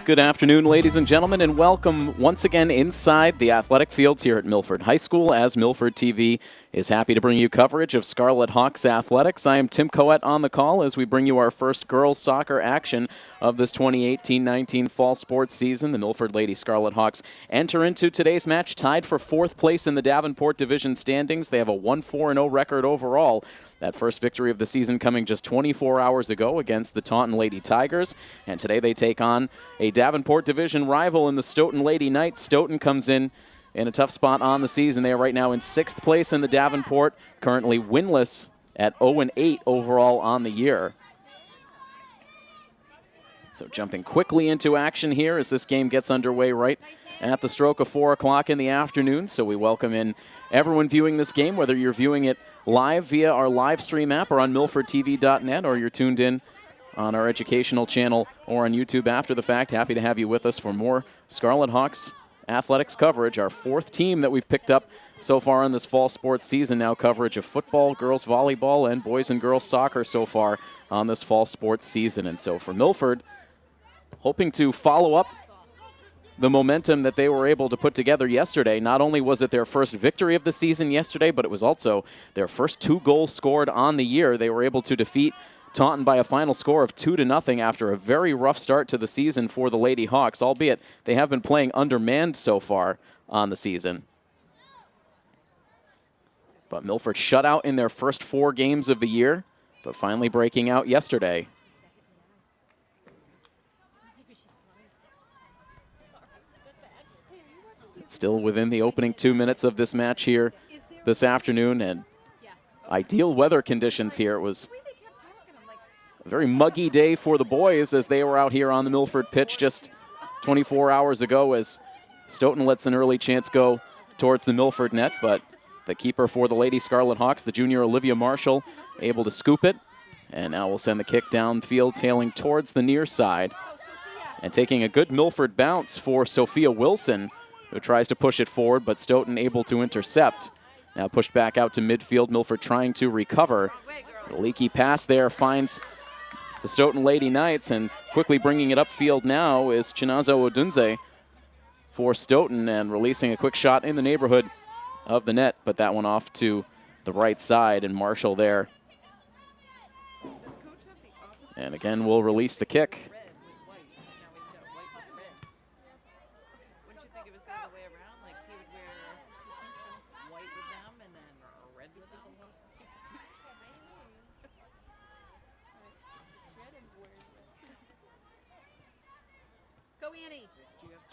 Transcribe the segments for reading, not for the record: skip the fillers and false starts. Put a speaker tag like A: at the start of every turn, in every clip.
A: Good afternoon, ladies and gentlemen, and welcome once again inside the athletic fields here at Milford High School, as Milford TV is happy to bring you coverage of Scarlet Hawks athletics. I am Tim Coet on the call as we bring you our first girls soccer action of this 2018-19 fall sports season. The Milford Lady Scarlet Hawks enter into today's match tied for fourth place in the Davenport Division standings. They have a 1-4-0 record overall. That first victory of the season coming just 24 hours ago against the Stoughton Lady Tigers. And today they take on a Davenport Division rival in the Stoughton Lady Knights. Stoughton comes in a tough spot on the season. They are right now in 6th place in the Davenport, currently winless at 0-8 overall on the year. So jumping quickly into action here as this game gets underway right at the stroke of 4 o'clock in the afternoon. So we welcome in everyone viewing this game, whether you're viewing it live via our live stream app or on milfordtv.net, or you're tuned in on our educational channel or on YouTube after the fact. Happy to have you with us for more Scarlet Hawks athletics coverage. Our fourth team that we've picked up so far in this fall sports season. Now coverage of football, girls volleyball, and boys and girls soccer so far on this fall sports season. And so for Milford, hoping to follow up the momentum that they were able to put together yesterday. Not only was it their first victory of the season yesterday, but it was also their first 2 goals scored on the year. They were able to defeat Taunton by a final score of 2-0 after a very rough start to the season for the Lady Hawks, albeit they have been playing undermanned so far on the season. But Milford shut out in their first 4 games of the year, but finally breaking out yesterday. Still within the opening 2 minutes of this match here this afternoon, and ideal weather conditions here. It was a very muggy day for the boys as they were out here on the Milford pitch just 24 hours ago, as Stoughton lets an early chance go towards the Milford net, but the keeper for the Lady Scarlet Hawks, the junior Olivia Marshall, able to scoop it, and now we'll send the kick downfield, tailing towards the near side, and taking a good Milford bounce for Sophia Wilson, who tries to push it forward, but Stoughton able to intercept. Now pushed back out to midfield, Milford trying to recover. A leaky pass there finds the Stoughton Lady Knights, and quickly bringing it upfield now is Chinazo Odunze for Stoughton, and releasing a quick shot in the neighborhood of the net, but that one off to the right side, and Marshall there. And again, we'll release the kick.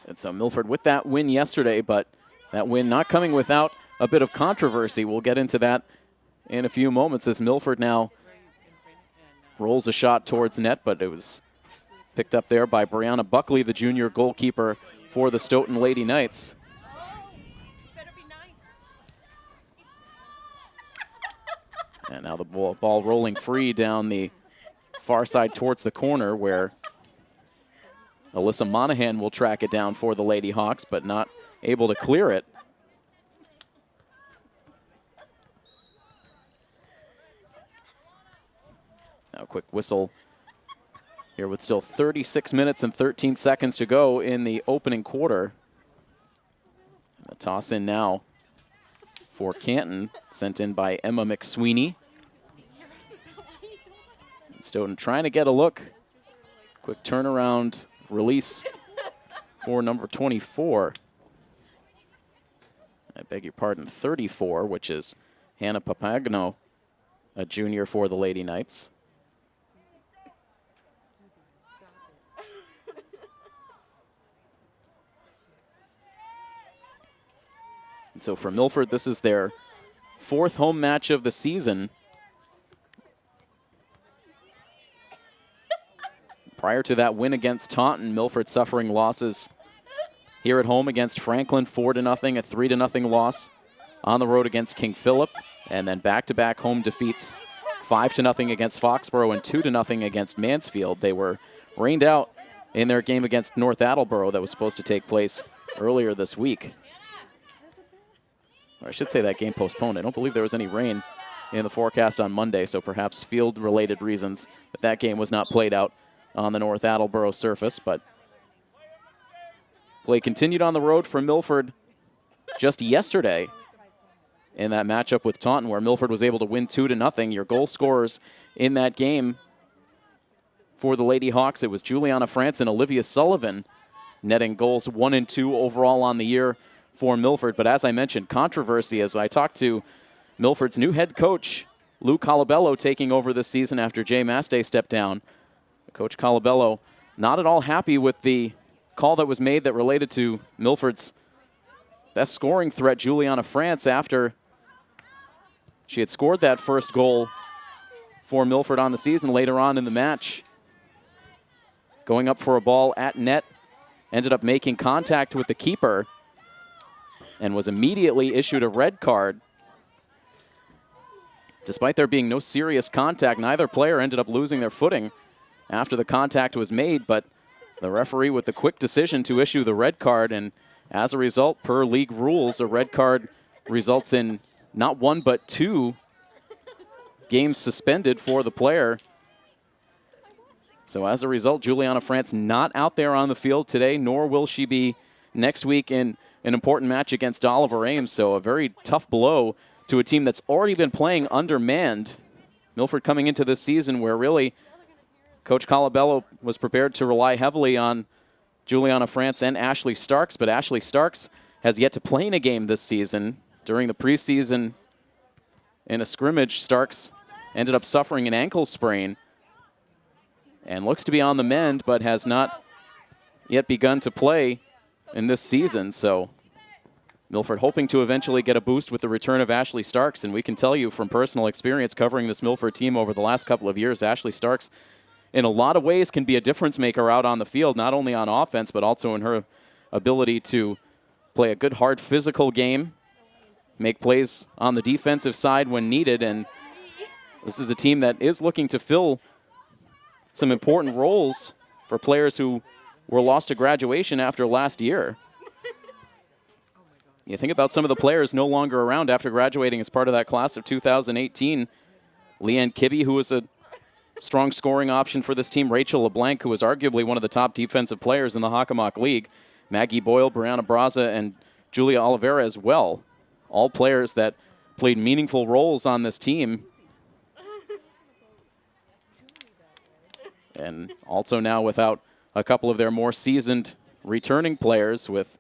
A: And so Milford with that win yesterday, but that win not coming without a bit of controversy. We'll get into that in a few moments as Milford now rolls a shot towards net, but it was picked up there by Brianna Buckley, the junior goalkeeper for the Stoughton Lady Knights. And now the ball rolling free down the far side towards the corner, where Alyssa Monahan will track it down for the Lady Hawks, but not able to clear it. Now a quick whistle here with still 36 minutes and 13 seconds to go in the opening quarter. A toss in now for Canton, sent in by Emma McSweeney. And Stoughton trying to get a look. Quick turnaround release for number 24. I beg your pardon, 34, which is Hannah Papagno, a junior for the Lady Knights. And so for Milford, this is their 4th home match of the season. Prior to that win against Taunton, Milford suffering losses here at home against Franklin, 4-0, a 3-0 loss on the road against King Philip, and then back-to-back home defeats, 5-0 against Foxborough and 2-0 against Mansfield. They were rained out in their game against North Attleboro that was supposed to take place earlier this week. Or I should say that game postponed. I don't believe there was any rain in the forecast on Monday, so perhaps field-related reasons that game was not played out on the North Attleboro surface. But Play continued on the road for Milford just yesterday in that matchup with Taunton, where Milford was able to win 2-0. Your goal scorers in that game for the Lady Hawks, it was Juliana France and Olivia Sullivan netting goals 1 and 2 overall on the year for Milford. But as I mentioned, controversy as I talked to Milford's new head coach, Lou Colabello, taking over this season after Jay Mastay stepped down. Coach Colabello not at all happy with the call that was made that related to Milford's best scoring threat, Juliana France, after she had scored that first goal for Milford on the season later on in the match. Going up for a ball at net, ended up making contact with the keeper and was immediately issued a red card. Despite there being no serious contact, neither player ended up losing their footing after the contact was made, but the referee with the quick decision to issue the red card, and as a result, per league rules, a red card results in not 1 but 2 games suspended for the player. So as a result, Juliana France not out there on the field today, nor will she be next week in an important match against Oliver Ames. So a very tough blow to a team that's already been playing undermanned. Milford coming into this season where really Coach Colabello was prepared to rely heavily on Juliana France and Ashley Starks, but Ashley Starks has yet to play in a game this season. During the preseason in a scrimmage, Starks ended up suffering an ankle sprain and looks to be on the mend, but has not yet begun to play in this season. So Milford hoping to eventually get a boost with the return of Ashley Starks, and we can tell you from personal experience covering this Milford team over the last couple of years, Ashley Starks in a lot of ways can be a difference maker out on the field, not only on offense, but also in her ability to play a good, hard, physical game, make plays on the defensive side when needed. And this is a team that is looking to fill some important roles for players who were lost to graduation after last year. You think about some of the players no longer around after graduating as part of that class of 2018. Leanne Kibbe, who was a strong scoring option for this team. Rachel LeBlanc, who was arguably one of the top defensive players in the Hockomock League. Maggie Boyle, Brianna Braza, and Julia Oliveira as well. All players that played meaningful roles on this team. And also now without a couple of their more seasoned returning players, with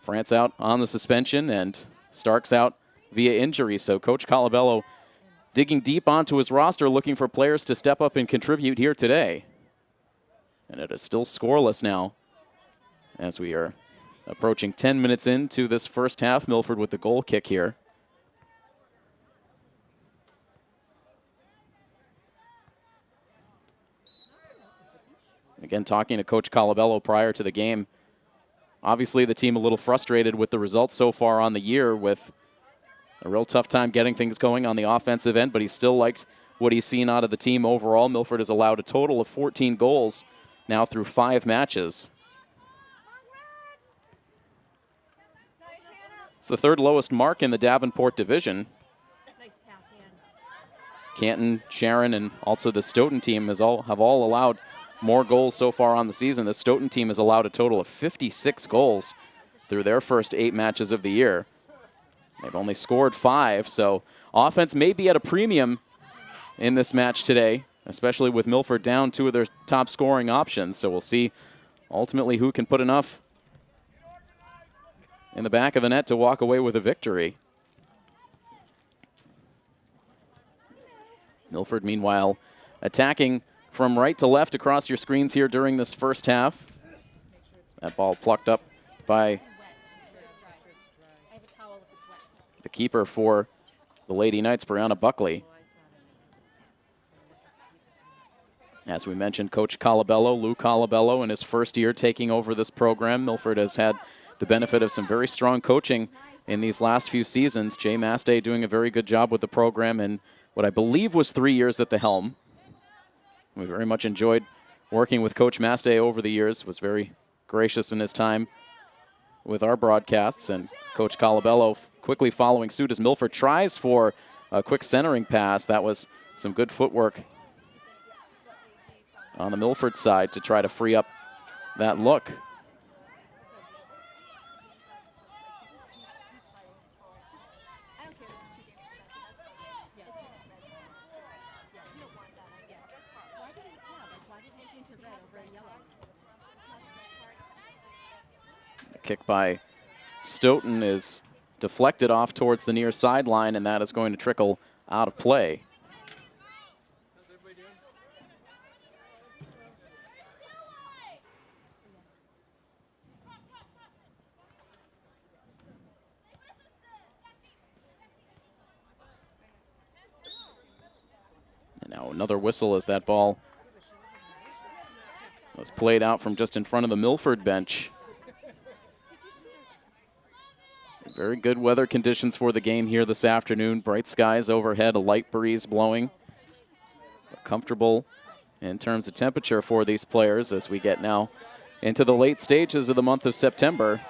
A: France out on the suspension and Starks out via injury. So Coach Colabello digging deep onto his roster, looking for players to step up and contribute here today. And it is still scoreless now as we are approaching 10 minutes into this first half. Milford with the goal kick here. Again, talking to Coach Colabello prior to the game. Obviously, the team a little frustrated with the results so far on the year, with a real tough time getting things going on the offensive end, but he still liked what he's seen out of the team overall. Milford has allowed a total of 14 goals now through 5 matches. It's the 3rd lowest mark in the Davenport division. Canton, Sharon, and also the Stoughton team have all allowed more goals so far on the season. The Stoughton team has allowed a total of 56 goals through their first 8 matches of the year. They've only scored 5, so offense may be at a premium in this match today, especially with Milford down 2 of their top scoring options. So we'll see ultimately who can put enough in the back of the net to walk away with a victory. Milford, meanwhile, attacking from right to left across your screens here during this first half. That ball plucked up by the keeper for the Lady Knights, Brianna Buckley. As we mentioned, Coach Colabello, Lou Colabello, in his first year taking over this program. Milford has had the benefit of some very strong coaching in these last few seasons. Jay Mastay doing a very good job with the program in what I believe was 3 years at the helm. We very much enjoyed working with Coach Mastay over the years, was very gracious in his time with our broadcasts, and Coach Colabello quickly following suit as Milford tries for a quick centering pass. That was some good footwork on the Milford side to try to free up that look. kick by Stoughton is deflected off towards the near sideline, and that is going to trickle out of play. And now another whistle as that ball was played out from just in front of the Milford bench. Very good weather conditions for the game here this afternoon. Bright skies overhead, a light breeze blowing. Comfortable in terms of temperature for these players as we get now into the late stages of the month of September.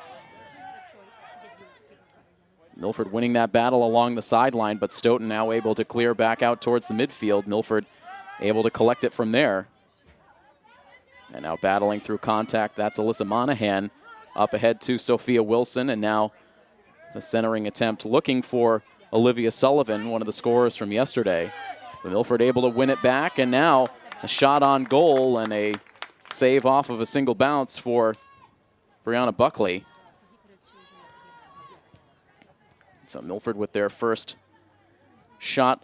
A: Milford winning that battle along the sideline, but Stoughton now able to clear back out towards the midfield. Milford able to collect it from there. And now battling through contact, that's Alyssa Monahan up ahead to Sophia Wilson, and now the centering attempt looking for Olivia Sullivan, one of the scorers from yesterday. But Milford able to win it back, and now a shot on goal and a save off of a single bounce for Brianna Buckley. So Milford with their first shot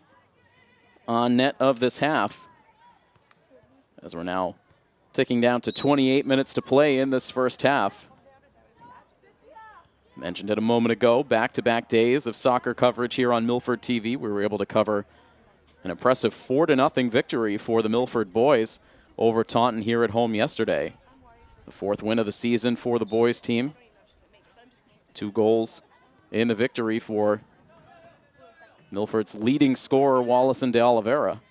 A: on net of this half, as we're now ticking down to 28 minutes to play in this first half. Mentioned it a moment ago, back-to-back days of soccer coverage here on Milford TV. We were able to cover an impressive 4-0 victory for the Milford boys over Taunton here at home yesterday. The fourth win of the season for the boys team. 2 goals in the victory for Milford's leading scorer, Wallison de Oliveira.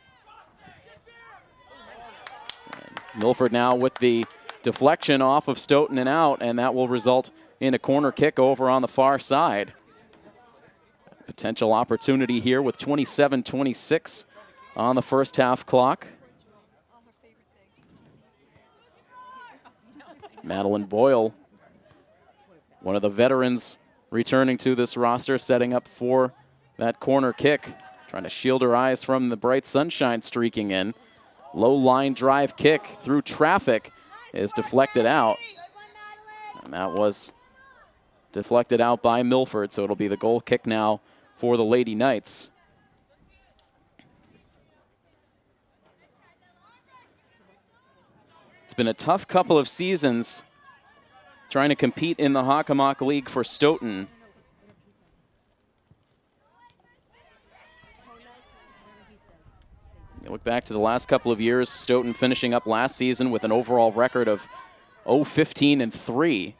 A: Milford now with the deflection off of Stoughton and out, and that will result in a corner kick over on the far side. Potential opportunity here with 27-26 on the first half clock. Madeline Boyle, one of the veterans returning to this roster, setting up for that corner kick, trying to shield her eyes from the bright sunshine streaking in. Low line drive kick through traffic is deflected out. And that was deflected out by Milford, so it'll be the goal kick now for the Lady Knights. It's been a tough couple of seasons trying to compete in the Hockomock League for Stoughton. You look back to the last couple of years, Stoughton finishing up last season with an overall record of 0-15-3.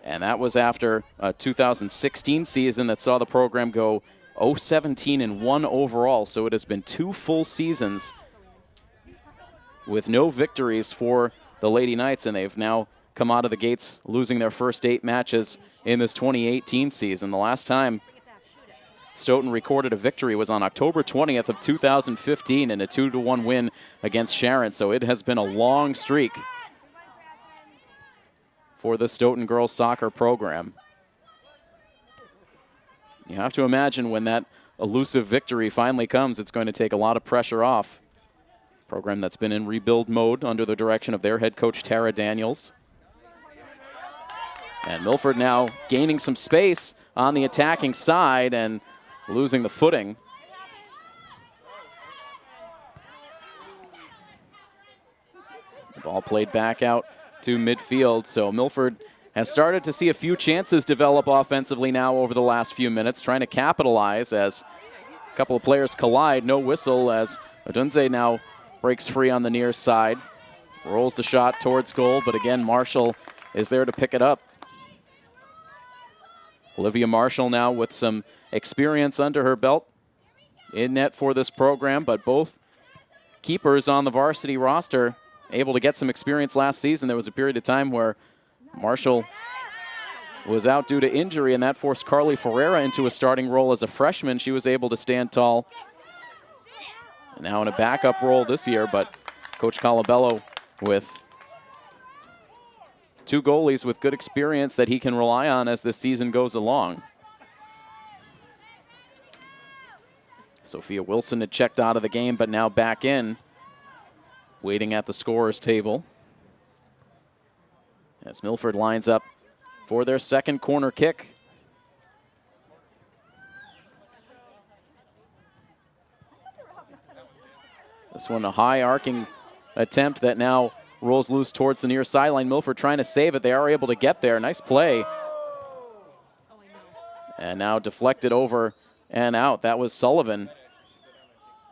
A: And that was after a 2016 season that saw the program go 0-17-1 overall. So it has been 2 full seasons with no victories for the Lady Knights, and they've now come out of the gates losing their first 8 matches in this 2018 season. The last time Stoughton recorded a victory was on October 20th of 2015 in a 2-1 win against Sharon. So it has been a long streak for the Stoughton girls soccer program. You have to imagine when that elusive victory finally comes, it's going to take a lot of pressure off. Program that's been in rebuild mode under the direction of their head coach, Tara Daniels. And Milford now gaining some space on the attacking side and losing the footing. The ball played back out to midfield, so Milford has started to see a few chances develop offensively now over the last few minutes, trying to capitalize as a couple of players collide. No whistle as Odunze now breaks free on the near side. Rolls the shot towards goal, but again, Marshall is there to pick it up. Olivia Marshall now with some experience under her belt in net for this program, but both keepers on the varsity roster able to get some experience last season. There was a period of time where Marshall was out due to injury, and that forced Carly Ferreira into a starting role as a freshman. She was able to stand tall. And now in a backup role this year, but Coach Colabello with 2 goalies with good experience that he can rely on as the season goes along. Sophia Wilson had checked out of the game, but now back in, waiting at the scorer's table. as Milford lines up for their second corner kick. This one a high arcing attempt that now rolls loose towards the near sideline. Milford trying to save it. They are able to get there. Nice play. And now deflected over and out. That was Sullivan,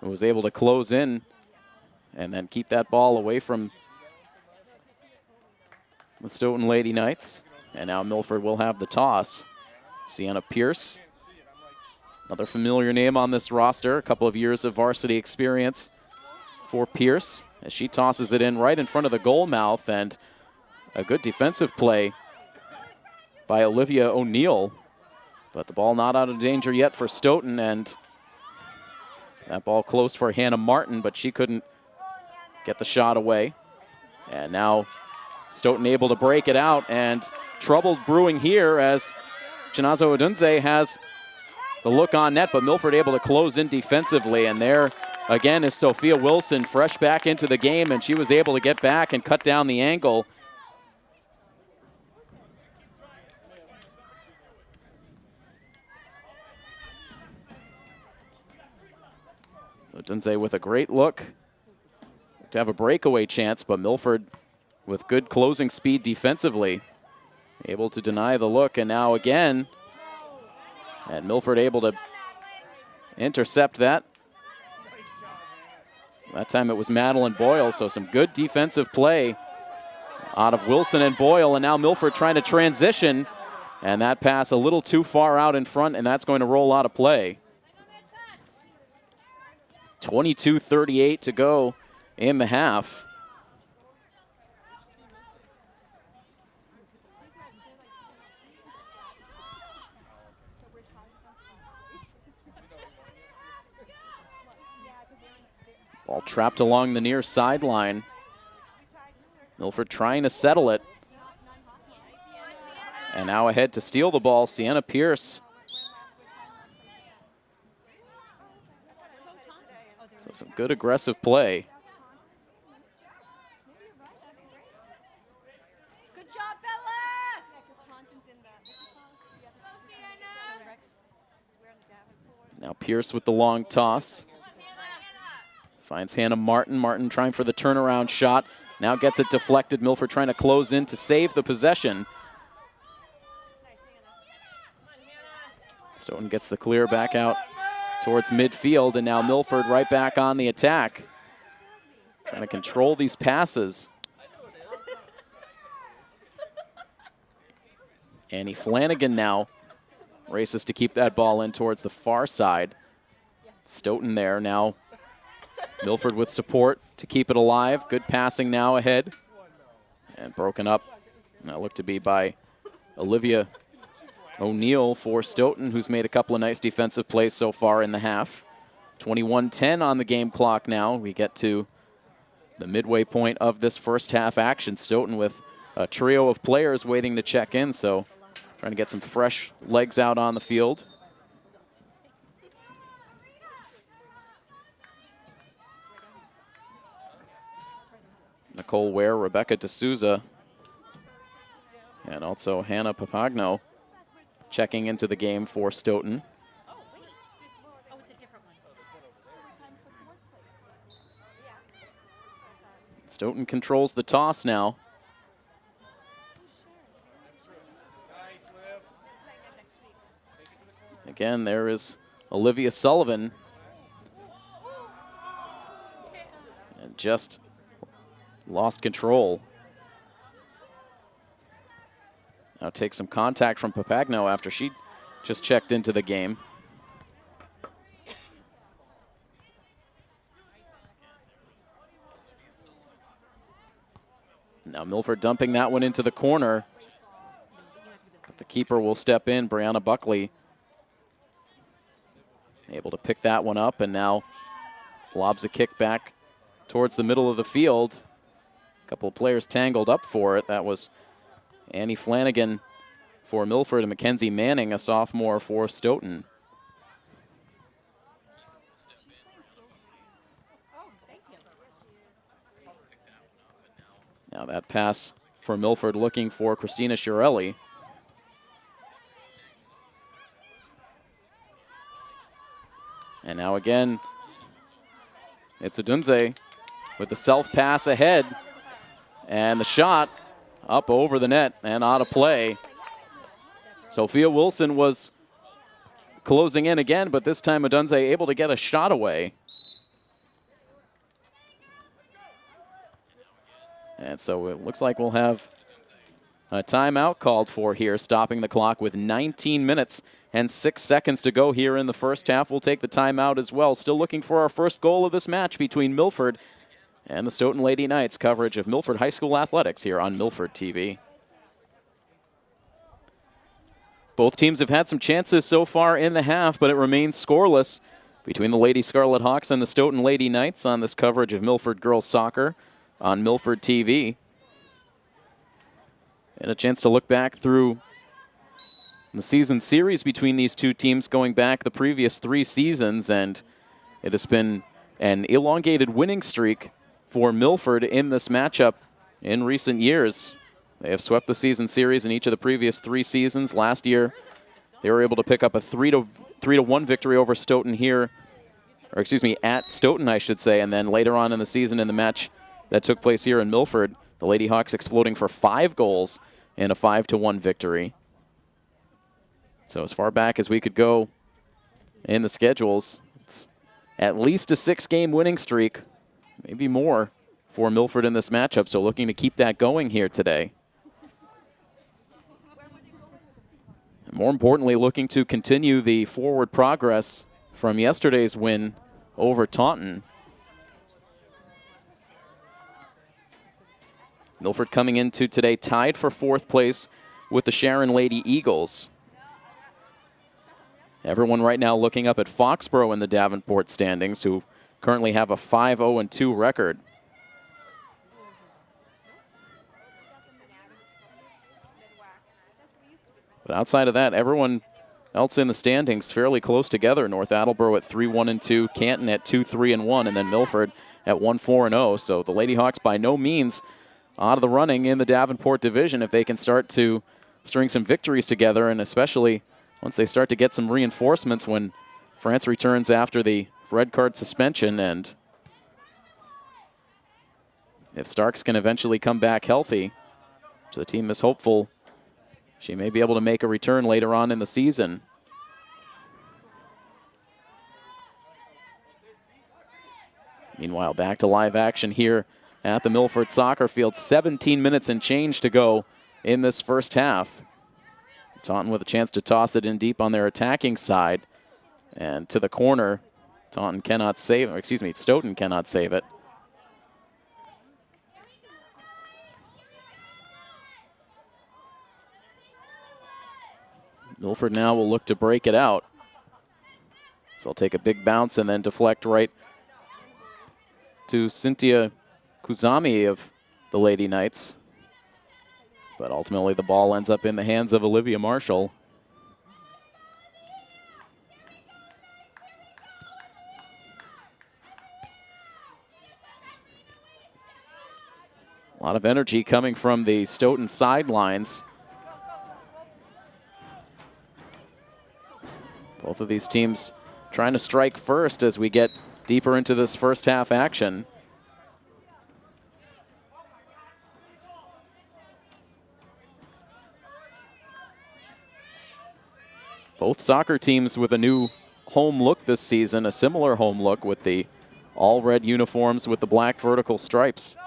A: who was able to close in and then keep that ball away from the Stoughton Lady Knights. And now Milford will have the toss. Sienna Pierce, another familiar name on this roster. A couple of years of varsity experience for Pierce as she tosses it in right in front of the goal mouth, and a good defensive play by Olivia O'Neill. But the ball not out of danger yet for Stoughton, and that ball close for Hannah Martin, but she couldn't get the shot away. And now Stoughton able to break it out, and trouble brewing here as Chinazo Odunze has the look on net, but Milford able to close in defensively. And there again is Sophia Wilson, fresh back into the game, and she was able to get back and cut down the angle. Odunze with a great look to have a breakaway chance, but Milford with good closing speed defensively, able to deny the look. And now again, and Milford able to intercept that. That time it was Madeline Boyle, so some good defensive play out of Wilson and Boyle. And now Milford trying to transition, and that pass a little too far out in front, and that's going to roll out of play. 22:38 to go in the half. Ball trapped along the near sideline. Milford trying to settle it. And now ahead to steal the ball, Sienna Pierce. So some good aggressive play.
B: Good job, Bella!
A: Now Pierce with the long toss. Finds Hannah Martin. Martin trying for the turnaround shot. Now gets it deflected. Milford trying to close in to save the possession. Stoughton gets the clear back out towards midfield, and now Milford right back on the attack. Trying to control these passes. Annie Flanagan now races to keep that ball in towards the far side. Stoughton there now. Milford with support to keep it alive. Good passing now ahead. And broken up. That looked to be by Olivia O'Neill for Stoughton, who's made a couple of nice defensive plays so far in the half. 21-10 on the game clock now. We get to the midway point of this first half action. Stoughton with a trio of players waiting to check in, so trying to get some fresh legs out on the field. Nicole Ware, Rebecca D'Souza, and also Hannah Papagno checking into the game for Stoughton. Stoughton controls the toss now. Again, there is Olivia Sullivan. And just lost control. Now takes some contact from Papagno after she just checked into the game. Now Milford dumping that one into the corner. But the keeper will step in, Brianna Buckley. Able to pick that one up, and now lobs a kick back towards the middle of the field. A couple of players tangled up for it. That was Annie Flanagan for Milford and Mackenzie Manning, a sophomore for Stoughton. Now that pass for Milford, looking for Christina Chiarelli. And now again, it's Adunze with the self-pass ahead. And the shot up over the net and out of play. Sophia Wilson was closing in again, but this time Adunze able to get a shot away. And so it looks like we'll have a timeout called for here, stopping the clock with 19 minutes and 6 seconds to go here in the first half. We'll take the timeout as well. Still looking for our first goal of this match between Milford and the Stoughton Lady Knights. Coverage of Milford High School athletics here on Milford TV. Both teams have had some chances so far in the half, but it remains scoreless between the Lady Scarlet Hawks and the Stoughton Lady Knights on this coverage of Milford girls soccer on Milford TV. And a chance to look back through the season series between these two teams going back the previous 3 seasons, and it has been an elongated winning streak for Milford in this matchup in recent years. They have swept the season series in each of the previous 3 seasons. Last year, they were able to pick up a 3-1 victory over Stoughton here, or excuse me, at Stoughton, I should say, and then later on in the season in the match that took place here in Milford, the Lady Hawks exploding for 5 goals in a 5-1 victory. So as far back as we could go in the schedules, it's at least a 6-game winning streak, maybe more, for Milford in this matchup. So looking to keep that going here today. And more importantly, looking to continue the forward progress from yesterday's win over Taunton. Milford coming into today tied for 4th place with the Sharon Lady Eagles. Everyone right now looking up at Foxborough in the Davenport standings, who currently have a 5-0-2 record. But outside of that, everyone else in the standings fairly close together. North Attleboro at 3-1-2, Canton at 2-3-1, and then Milford at 1-4-0. So the Lady Hawks by no means out of the running in the Davenport division if they can start to string some victories together, and especially once they start to get some reinforcements when France returns after the red card suspension, and if Starks can eventually come back healthy, which the team is hopeful she may be able to make a return later on in the season. Meanwhile, back to live action here at the Milford soccer field. 17 minutes and change to go in this first half. Taunton with a chance to toss it in deep on their attacking side. And to the corner, Taunton cannot save, or excuse me, Stoughton cannot save it. Milford now will look to break it out. So I'll take a big bounce and then deflect right to Cynthia Kuzami of the Lady Knights. But ultimately the ball ends up in the hands of Olivia Marshall. A lot of energy coming from the Stoughton sidelines. Both of these teams trying to strike first as we get deeper into this first half action. Both soccer teams with a new home look this season, a similar home look with the all red uniforms with the black vertical stripes.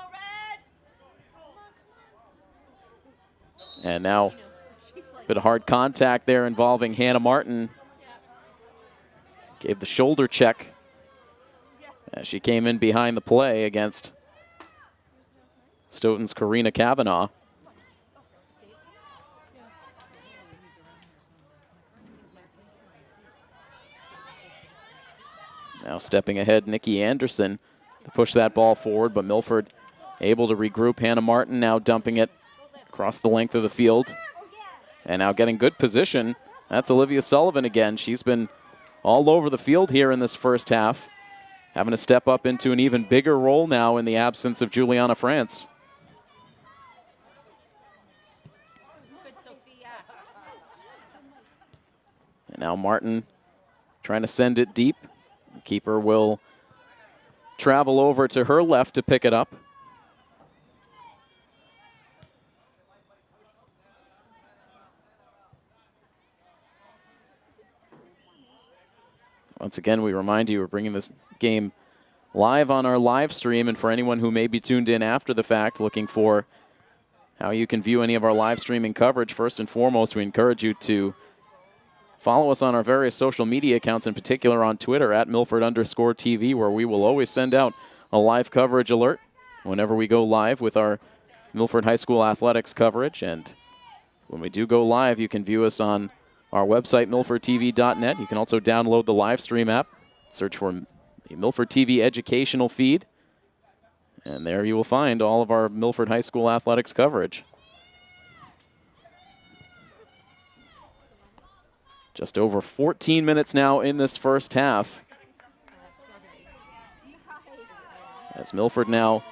A: And now a bit of hard contact there involving Hannah Martin. Gave the shoulder check as she came in behind the play against Stoughton's Karina Kavanaugh. Now stepping ahead, Nikki Anderson to push that ball forward, but Milford able to regroup. Hannah Martin now dumping it across the length of the field. And now getting good position. That's Olivia Sullivan again. She's been all over the field here in this first half, having to step up into an even bigger role now in the absence of Juliana France. Now Martin trying to send it deep. The keeper will travel over to her left to pick it up. Once again, we remind you we're bringing this game live on our live stream, and for anyone who may be tuned in after the fact looking for how you can view any of our live streaming coverage, first and foremost, we encourage you to follow us on our various social media accounts, in particular on Twitter at Milford_TV, where we will always send out a live coverage alert whenever we go live with our Milford High School athletics coverage. And when we do go live, you can view us on our website, milfordtv.net. You can also download the live stream app, search for the Milford TV educational feed, and there you will find all of our Milford High School athletics coverage. Just over 14 minutes now in this first half, as Milford now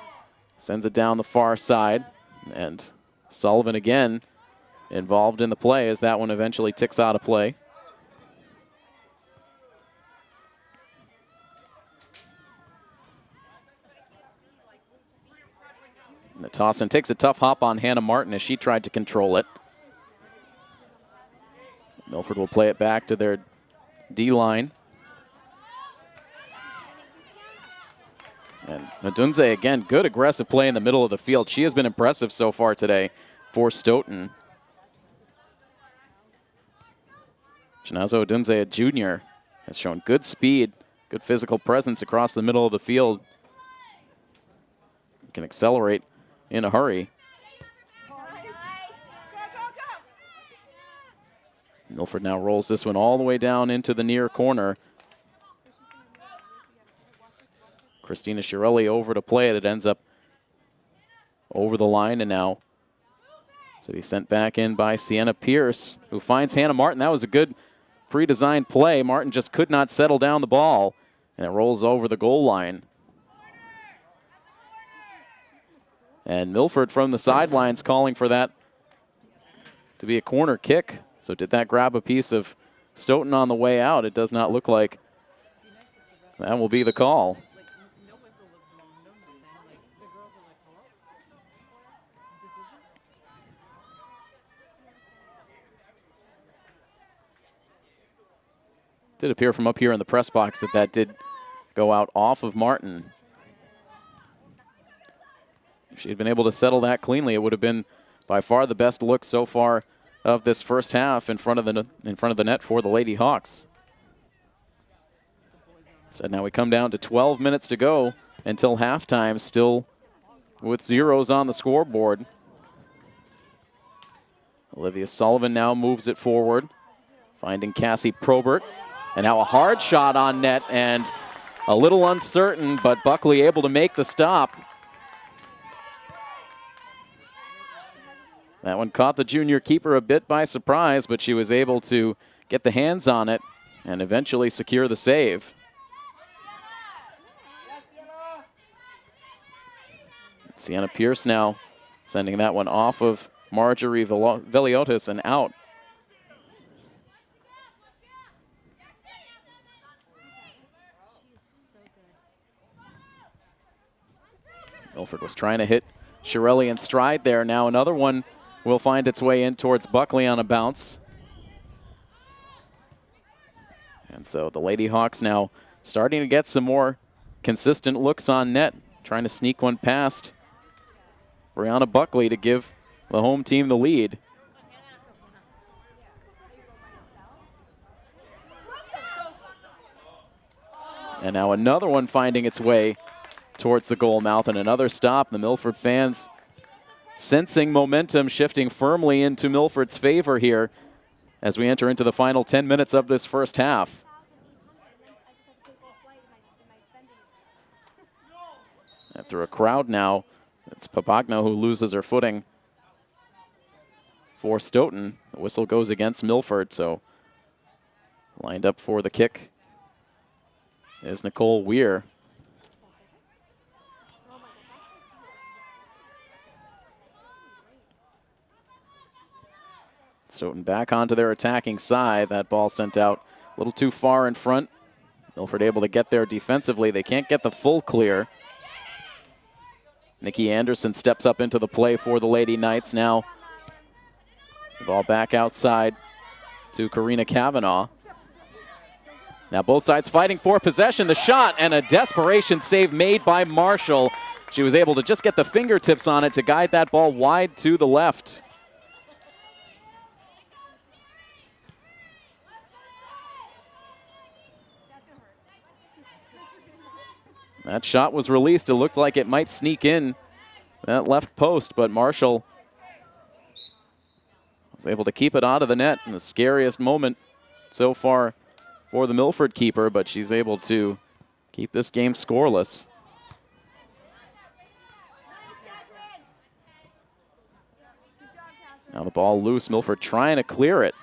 A: sends it down the far side, and Sullivan again involved in the play as that one eventually ticks out of play. And the toss and takes a tough hop on Hannah Martin as she tried to control it. Milford will play it back to their D-line. And Madunze, again, good aggressive play in the middle of the field. She has been impressive so far today for Stoughton. Chinazo Odunze, a junior, has shown good speed, good physical presence across the middle of the field. Can accelerate in a hurry. Milford now rolls this one all the way down into the near corner. Christina Shirelli over to play it. It ends up over the line, and now to be sent back in by Sienna Pierce, who finds Hannah Martin. That was a good pre-designed play. Martin just could not settle down the ball, and it rolls over the goal line. And Milford from the sidelines calling for that to be a corner kick. So did that grab a piece of Stoughton on the way out? It does not look like that will be the call. Did appear from up here in the press box that that did go out off of Martin. If she had been able to settle that cleanly, it would have been by far the best look so far of this first half in front of the net for the Lady Hawks. So now we come down to 12 minutes to go until halftime, still with zeros on the scoreboard. Olivia Sullivan now moves it forward, finding Cassie Probert. And now a hard shot on net and a little uncertain, but Buckley able to make the stop. That one caught the junior keeper a bit by surprise, but she was able to get the hands on it and eventually secure the save. Sienna Pierce now sending that one off of Marjorie Veliotis and out. Milford was trying to hit Shirelli in stride there. Now another one will find its way in towards Buckley on a bounce. And so the Lady Hawks now starting to get some more consistent looks on net, trying to sneak one past Brianna Buckley to give the home team the lead. And now another one finding its way towards the goal mouth, and another stop. The Milford fans sensing momentum shifting firmly into Milford's favor here as we enter into the final 10 minutes of this first half. And through a crowd now, it's Papagno who loses her footing for Stoughton. The whistle goes against Milford, so lined up for the kick is Nicole Weir. Stoughton back onto their attacking side. That ball sent out a little too far in front. Milford able to get there defensively. They can't get the full clear. Nikki Anderson steps up into the play for the Lady Knights. Now the ball back outside to Karina Kavanaugh. Now both sides fighting for possession. The shot and a desperation save made by Marshall. She was able to just get the fingertips on it to guide that ball wide to the left. That shot was released. It looked like it might sneak in that left post, but Marshall was able to keep it out of the net in the scariest moment so far for the Milford keeper, but she's able to keep this game scoreless. Now the ball loose. Milford trying to clear it.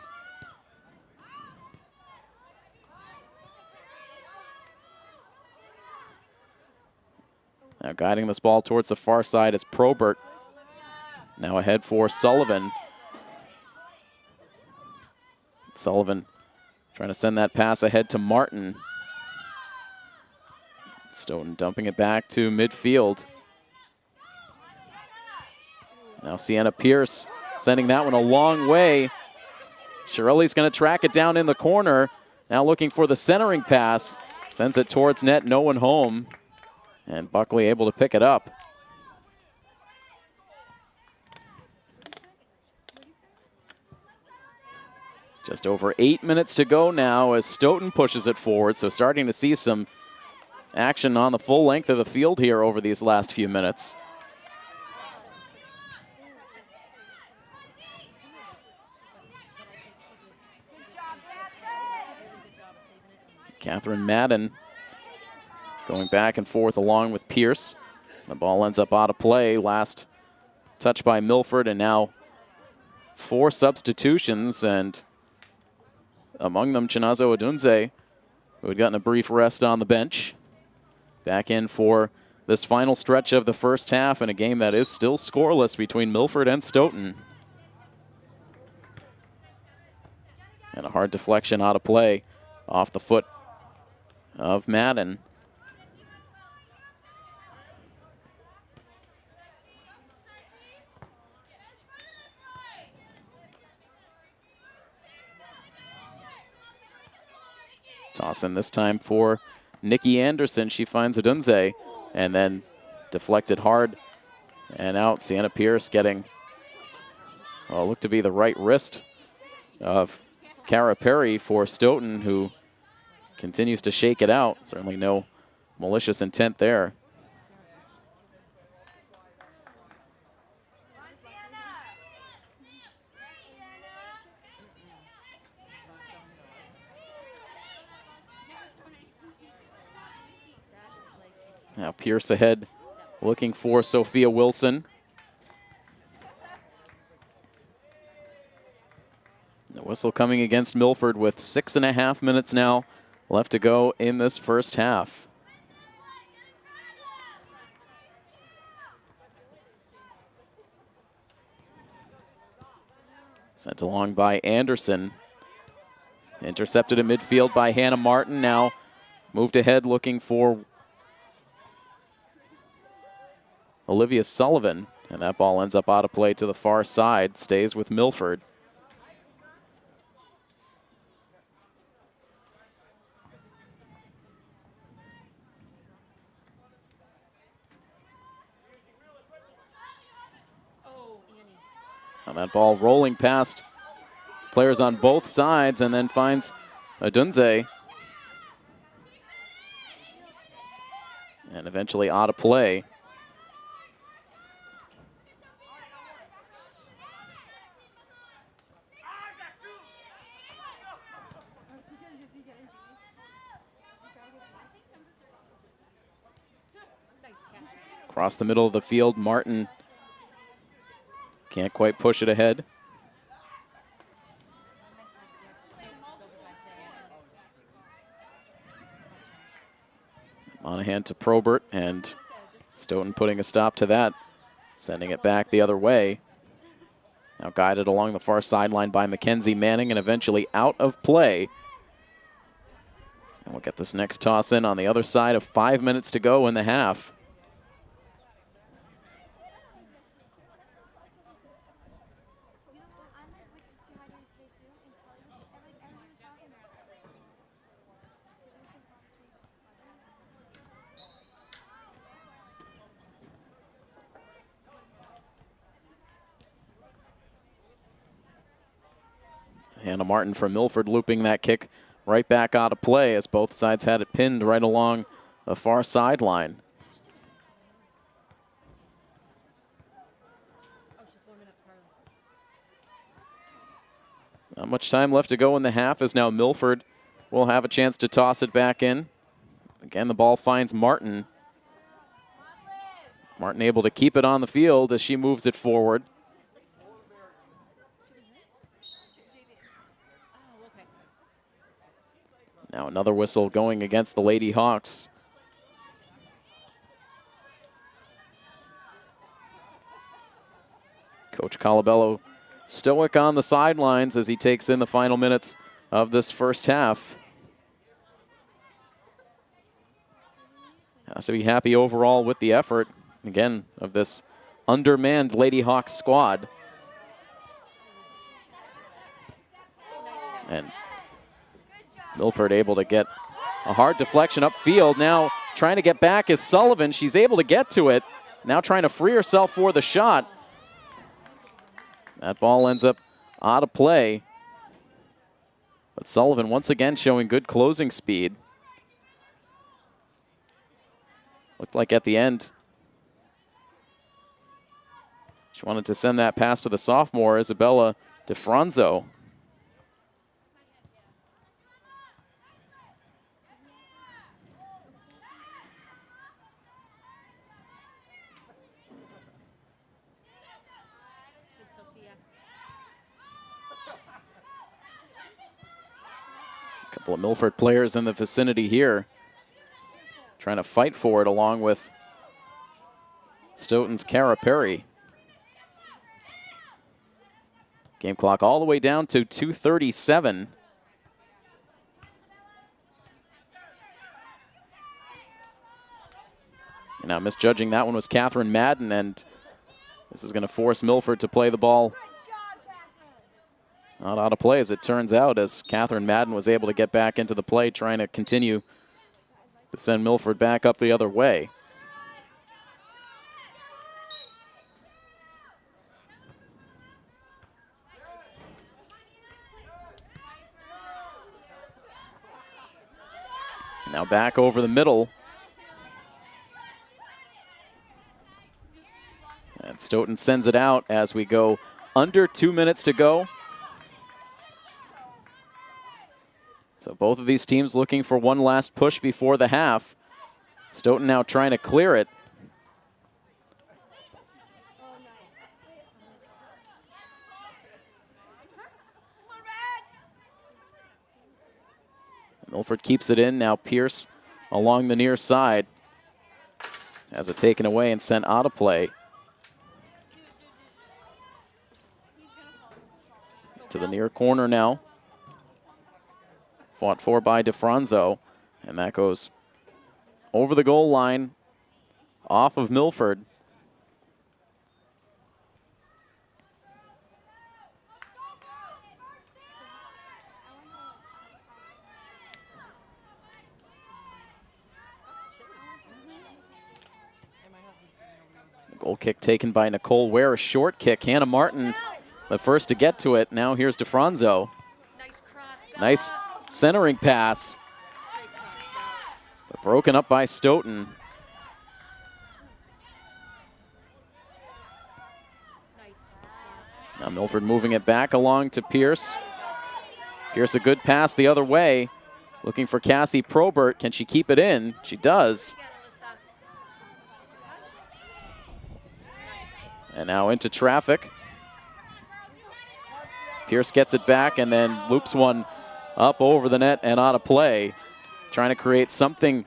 A: Now guiding this ball towards the far side is Probert. Now ahead for Sullivan. Sullivan trying to send that pass ahead to Martin. Stoughton dumping it back to midfield. Now Sienna Pierce sending that one a long way. Shirley's going to track it down in the corner. Now looking for the centering pass. Sends it towards net, no one home. And Buckley able to pick it up. Just over 8 minutes to go now as Stoughton pushes it forward. So starting to see some action on the full length of the field here over these last few minutes. Catherine Madden going back and forth along with Pierce. The ball ends up out of play. Last touch by Milford, and now 4 substitutions, and among them Chinazo Odunze, who had gotten a brief rest on the bench. Back in for this final stretch of the first half in a game that is still scoreless between Milford and Stoughton. And a hard deflection out of play off the foot of Madden. Toss in this time for Nikki Anderson. She finds Odunze and then deflected hard and out. Sienna Pierce getting, well, looked to be the right wrist of Cara Perry for Stoughton, who continues to shake it out. Certainly no malicious intent there. Now Pierce ahead, looking for Sophia Wilson. The whistle coming against Milford with 6.5 minutes now left to go in this first half. Sent along by Anderson. Intercepted in midfield by Hannah Martin. Now moved ahead looking for Olivia Sullivan, and that ball ends up out of play to the far side, stays with Milford. And that ball rolling past players on both sides and then finds Odunze. And eventually out of play. Across the middle of the field, Martin can't quite push it ahead. Monahan to Probert, and Stoughton putting a stop to that, sending it back the other way. Now guided along the far sideline by Mackenzie Manning and eventually out of play. And we'll get this next toss in on the other side of 5 minutes to go in the half. Hannah Martin from Milford looping that kick right back out of play as both sides had it pinned right along the far sideline. Not much time left to go in the half as now Milford will have a chance to toss it back in. Again, the ball finds Martin. Martin able to keep it on the field as she moves it forward. Now another whistle going against the Lady Hawks. Coach Colabello stoic on the sidelines as he takes in the final minutes of this first half. Has to be happy overall with the effort, again, of this undermanned Lady Hawks squad. And Milford able to get a hard deflection upfield. Now trying to get back is Sullivan. She's able to get to it. Now trying to free herself for the shot. That ball ends up out of play. But Sullivan once again showing good closing speed. Looked like at the end she wanted to send that pass to the sophomore, Isabella DeFranzo. Couple of Milford players in the vicinity here trying to fight for it along with Stoughton's Cara Perry. Game clock all the way down to 2:37. And now misjudging that one was Catherine Madden, and this is going to force Milford to play the ball not out of play, as it turns out, as Catherine Madden was able to get back into the play, trying to continue to send Milford back up the other way. Now back over the middle. And Stoughton sends it out as we go under 2 minutes to go. So both of these teams looking for one last push before the half. Stoughton now trying to clear it. Milford keeps it in. Now Pierce along the near side has it taken away and sent out of play. To the near corner now. Fought for by DeFranzo, and that goes over the goal line, off of Milford. The goal kick taken by Nicole Ware, a short kick. Hannah Martin, the first to get to it. Now here's DeFranzo. Nice centering pass, but broken up by Stoughton. Now Milford moving it back along to Pierce. Pierce a good pass the other way, looking for Cassie Probert. Can she keep it in? She does. And now into traffic. Pierce gets it back and then loops one up over the net and out of play. Trying to create something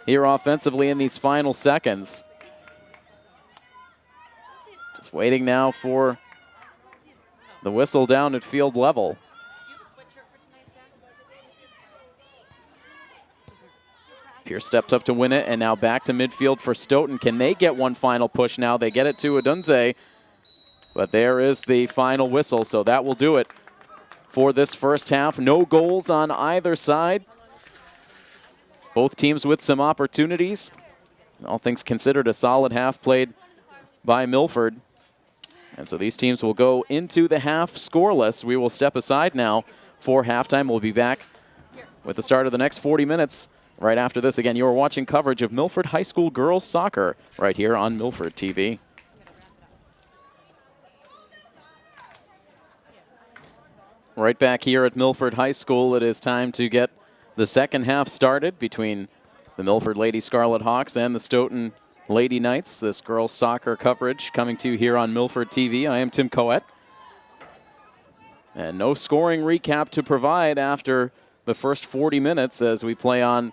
A: here offensively in these final seconds. Just waiting now for The whistle down at field level. Pierce stepped up to win it, and now back to midfield for Stoughton. Can they get one final push now? They get it to Adunze, but there is the final whistle, so that will do it for this first half. No goals on either side. Both teams with some opportunities. All things considered, a solid half played by Milford. And so these teams will go into the half scoreless. We will step aside now for halftime. We'll be back with the start of the next 40 minutes. Right after this, again, you're watching coverage of Milford High School girls soccer right here on Milford TV. Right back here at Milford High School, it is time to get the second half started between the Milford Lady Scarlet Hawks and the Stoughton Lady Knights. This girls soccer coverage coming to you here on Milford TV. I am Tim Coet. And no scoring recap to provide after the first 40 minutes as we play on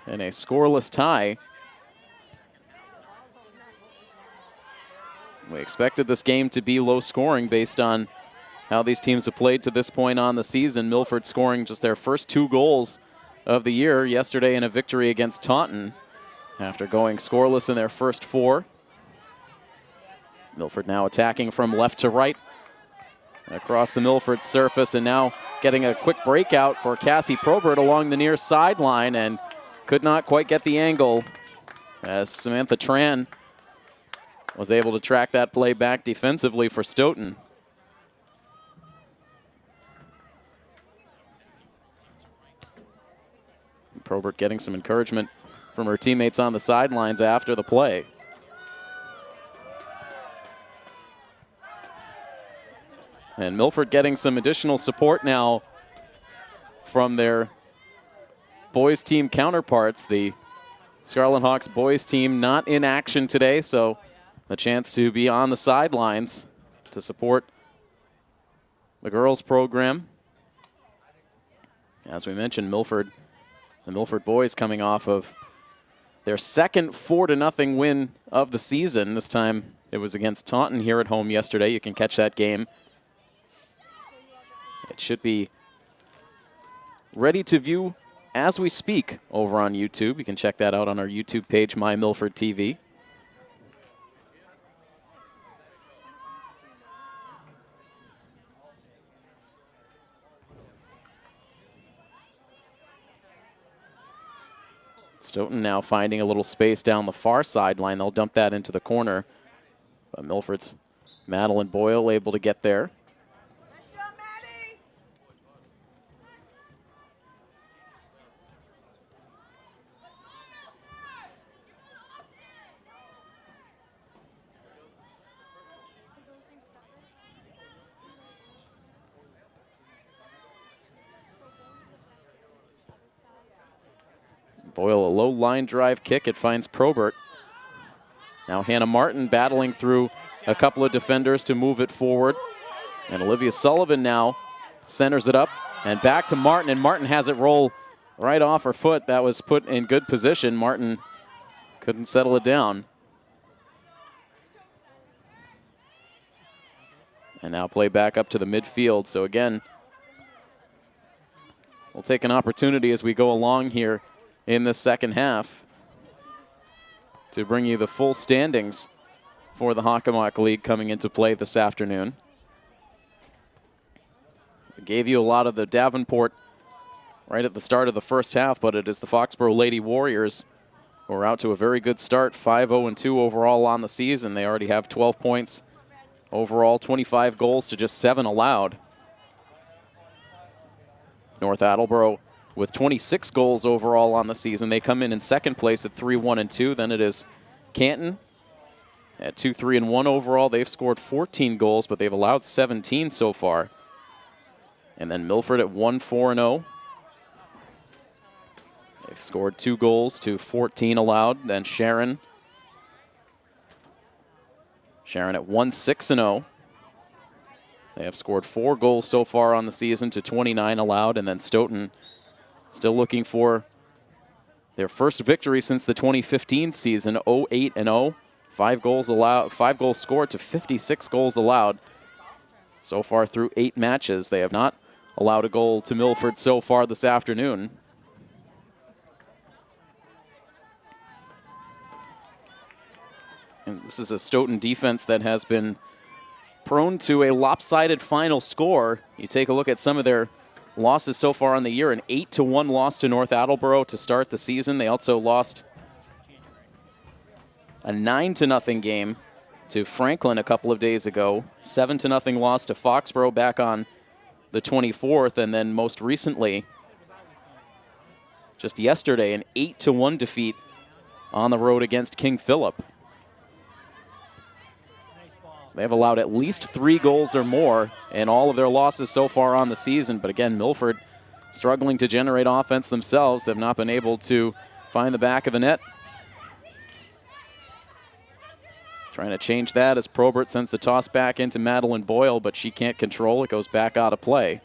A: in a scoreless tie. We expected this game to be low scoring based on how these teams have played to this point on the season. Milford scoring just their first 2 goals of the year yesterday in a victory against Taunton after going scoreless in their first 4. Milford now attacking from left to right across the Milford surface, and now getting a quick breakout for Cassie Probert along the near sideline, and could not quite get the angle as Samantha Tran was able to track that play back defensively for Stoughton. Probert getting some encouragement from her teammates on the sidelines after the play. And Milford getting some additional support now from their boys team counterparts. The Scarlet Hawks boys team not in action today, so a chance to be on the sidelines to support the girls program. As we mentioned, the Milford boys coming off of their second 4-0 win of the season. This time it was against Taunton here at home yesterday. You can catch that game. It should be ready to view as we speak over on YouTube. You can check that out on our YouTube page, My Milford TV. Stoughton now finding a little space down the far sideline. They'll dump that into the corner. But Milford's Madeline Boyle able to get there. Boyle, a low line drive kick. It finds Probert. Now Hannah Martin battling through a couple of defenders to move it forward. And Olivia Sullivan now centers it up and back to Martin. And Martin has it roll right off her foot. That was put in good position. Martin couldn't settle it down. And now play back up to the midfield. So again, we'll take an opportunity as we go along here in the second half to bring you the full standings for the Hockomock League coming into play this afternoon. We gave you a lot of the Davenport right at the start of the first half, but it is the Foxborough Lady Warriors who are out to a very good start, 5-0-2 overall on the season. They already have 12 points overall, 25 goals to just 7 allowed. North Attleboro with 26 goals overall on the season. They come in second place at 3-1-2. Then it is Canton at 2-3-1 overall. They've scored 14 goals, but they've allowed 17 so far. And then Milford at 1-4-0. They've scored 2 goals to 14 allowed. Then Sharon at 1-6-0. They have scored 4 goals so far on the season to 29 allowed. And then Stoughton still looking for their first victory since the 2015 season, 0-8-0. 5 goals allowed, 5 goals scored to 56 goals allowed. So far through 8 matches, they have not allowed a goal to Milford so far this afternoon. And this is a Stoughton defense that has been prone to a lopsided final score. You take a look at some of their losses so far on the year. An 8-1 loss to North Attleboro to start the season. They also lost a 9-0 game to Franklin a couple of days ago. 7-0 loss to Foxborough back on the 24th. And then most recently, just yesterday, an 8-1 defeat on the road against King Philip. So they have allowed at least 3 goals or more in all of their losses so far on the season. But again, Milford struggling to generate offense themselves. They've not been able to find the back of the net. Trying to change that as Probert sends the toss back into Madeline Boyle, but she can't control it. Goes back out of play.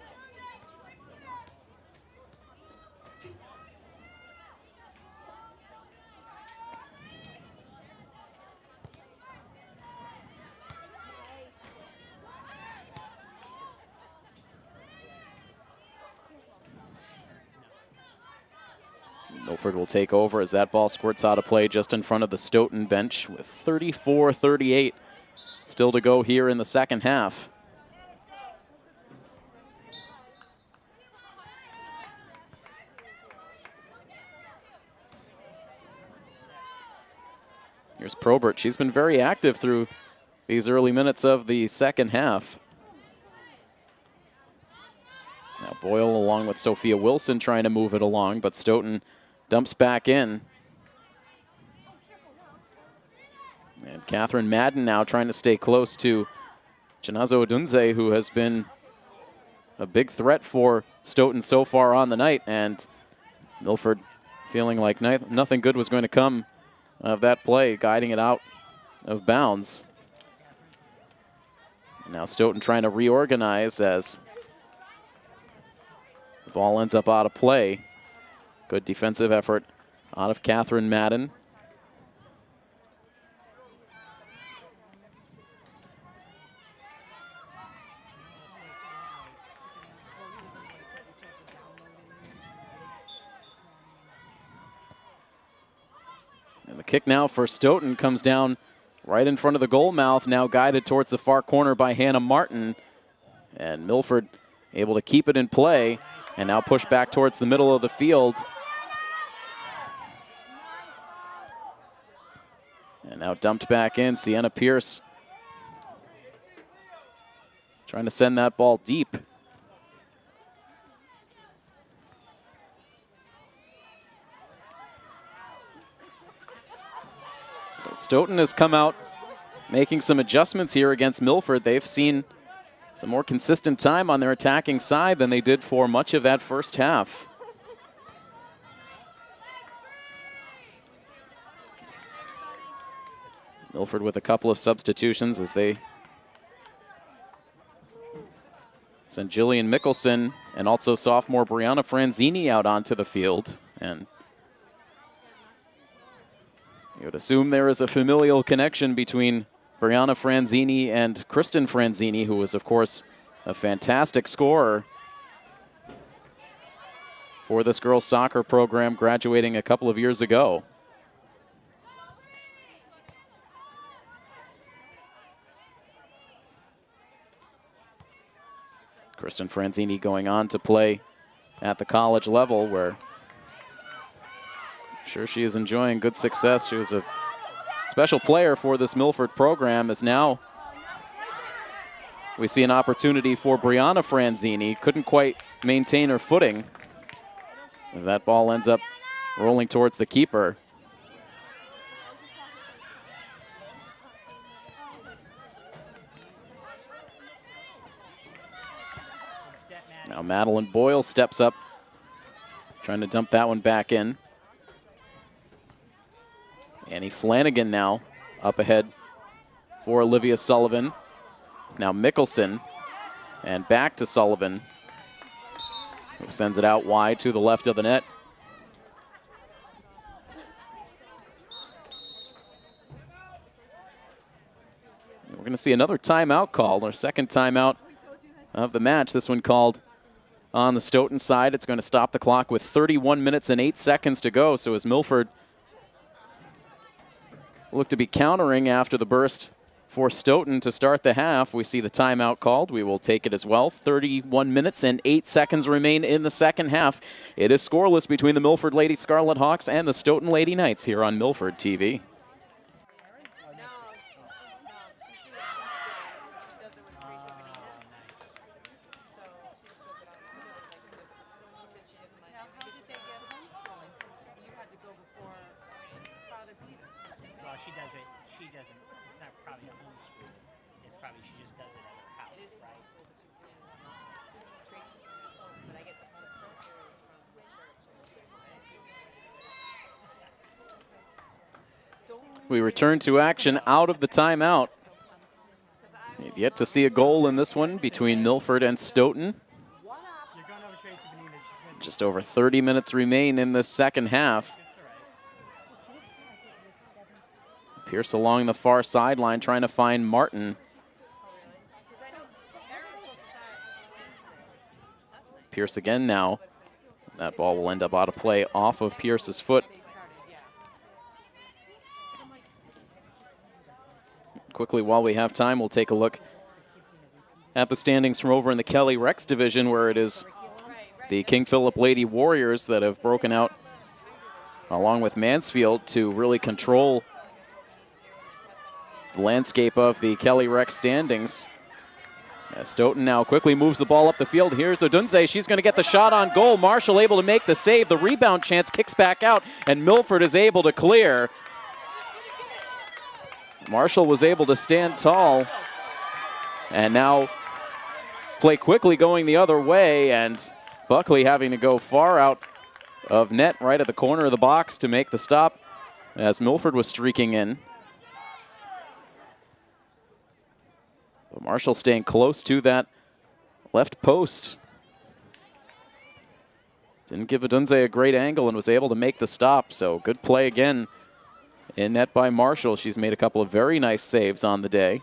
A: Milford will take over as that ball squirts out of play just in front of the Stoughton bench with 34-38 still to go here in the second half. Here's Probert. She's been very active through these early minutes of the second half. Now Boyle along with Sophia Wilson trying to move it along, but Stoughton dumps back in. And Catherine Madden now trying to stay close to Chinazo Odunze, who has been a big threat for Stoughton so far on the night. And Milford feeling like nothing good was going to come of that play, guiding it out of bounds. And now Stoughton trying to reorganize as the ball ends up out of play. Good defensive effort out of Catherine Madden. And the kick now for Stoughton comes down right in front of the goal mouth, now guided towards the far corner by Hannah Martin. And Milford able to keep it in play and now push back towards the middle of the field. And now dumped back in, Sienna Pierce trying to send that ball deep. So Stoughton has come out making some adjustments here against Milford. They've seen some more consistent time on their attacking side than they did for much of that first half. Milford with a couple of substitutions as they send Jillian Mickelson and also sophomore Brianna Franzini out onto the field. And you would assume there is a familial connection between Brianna Franzini and Kristen Franzini, who was, of course, a fantastic scorer for this girls' soccer program, graduating a couple of years ago. Kristen Franzini going on to play at the college level, where I'm sure she is enjoying good success. She was a special player for this Milford program, as now we see an opportunity for Brianna Franzini. Couldn't quite maintain her footing as that ball ends up rolling towards the keeper. Now Madeline Boyle steps up, trying to dump that one back in. Annie Flanagan now up ahead for Olivia Sullivan. Now Mickelson, and back to Sullivan, who sends it out wide to the left of the net. We're going to see another timeout called, our second timeout of the match. This one called on the Stoughton side. It's going to stop the clock with 31 minutes and 8 seconds to go. So as Milford look to be countering after the burst for Stoughton to start the half, we see the timeout called. We will take it as well. 31 minutes and 8 seconds remain in the second half. It is scoreless between the Milford Lady Scarlet Hawks and the Stoughton Lady Knights here on Milford TV. We return to action out of the timeout. We've yet to see a goal in this one between Milford and Stoughton. Just over 30 minutes remain in the second half. Pierce along the far sideline trying to find Martin. Pierce again now. That ball will end up out of play off of Pierce's foot. Quickly, while we have time, we'll take a look at the standings from over in the Kelly Rex division, where it is the King Philip Lady Warriors that have broken out, along with Mansfield, to really control the landscape of the Kelly Rex standings. As Stoughton now quickly moves the ball up the field. Here's Odunze. She's going to get the shot on goal. Marshall able to make the save. The rebound chance kicks back out, and Milford is able to clear. Marshall was able to stand tall and now play quickly going the other way, and Buckley having to go far out of net right at the corner of the box to make the stop as Milford was streaking in. But Marshall staying close to that left post. Didn't give Odunze a great angle and was able to make the stop, so good play again in net by Marshall. She's made a couple of very nice saves on the day.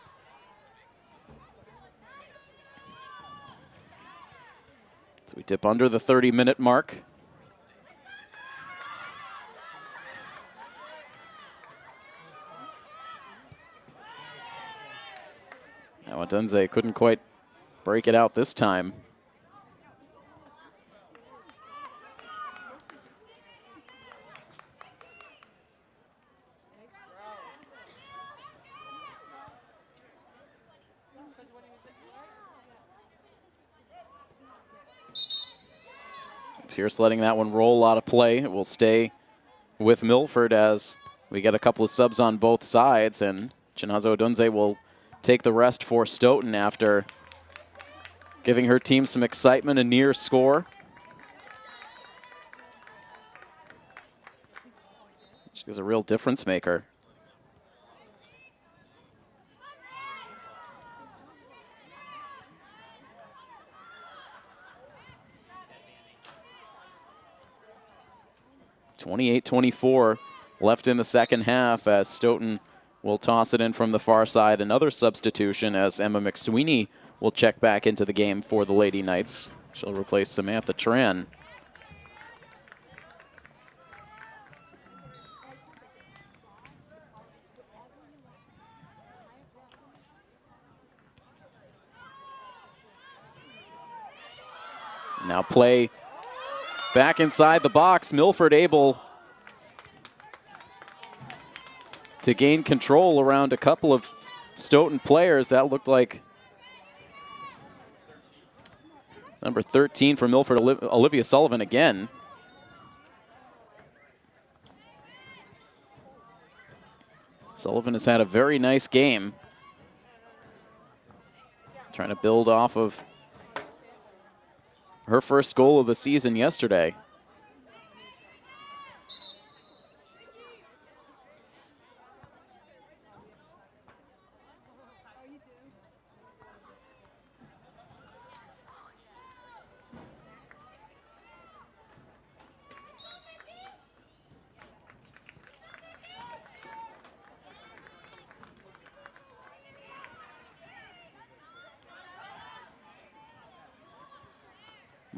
A: So we dip under the 30-minute mark. Now Odunze couldn't quite break it out this time. Pierce letting that one roll out of play. It will stay with Milford as we get a couple of subs on both sides, and Chinazo Odunze will take the rest for Stoughton after giving her team some excitement, a near score. She's a real difference maker. .28-24 left in the second half as Stoughton will toss it in from the far side. Another substitution as Emma McSweeney will check back into the game for the Lady Knights. She'll replace Samantha Tran. Now play back inside the box. Milford able to gain control around a couple of Stoughton players. That looked like number 13 for Milford, Olivia Sullivan again. Sullivan has had a very nice game. Trying to build off of her first goal of the season yesterday.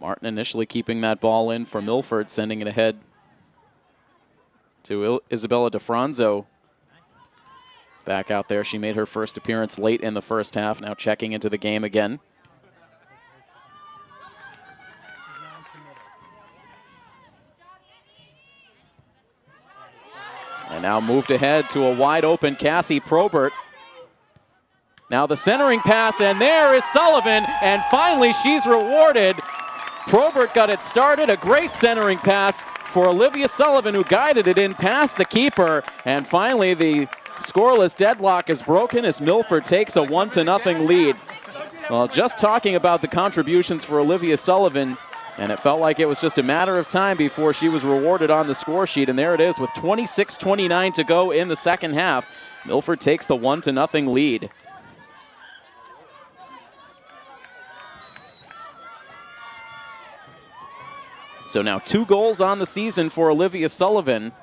A: Martin initially keeping that ball in for Milford, sending it ahead to Isabella DeFranzo. Back out there. She made her first appearance late in the first half, now checking into the game again. And now moved ahead to a wide open Cassie Probert. Now the centering pass, and there is Sullivan, and finally she's rewarded. Probert got it started, a great centering pass for Olivia Sullivan, who guided it in past the keeper, and finally the scoreless deadlock is broken as Milford takes a 1-0 lead. Well, just talking about the contributions for Olivia Sullivan, and it felt like it was just a matter of time before she was rewarded on the score sheet, and there it is with 26:29 to go in the second half. Milford takes the 1-0 lead. So now 2 goals on the season for Olivia Sullivan.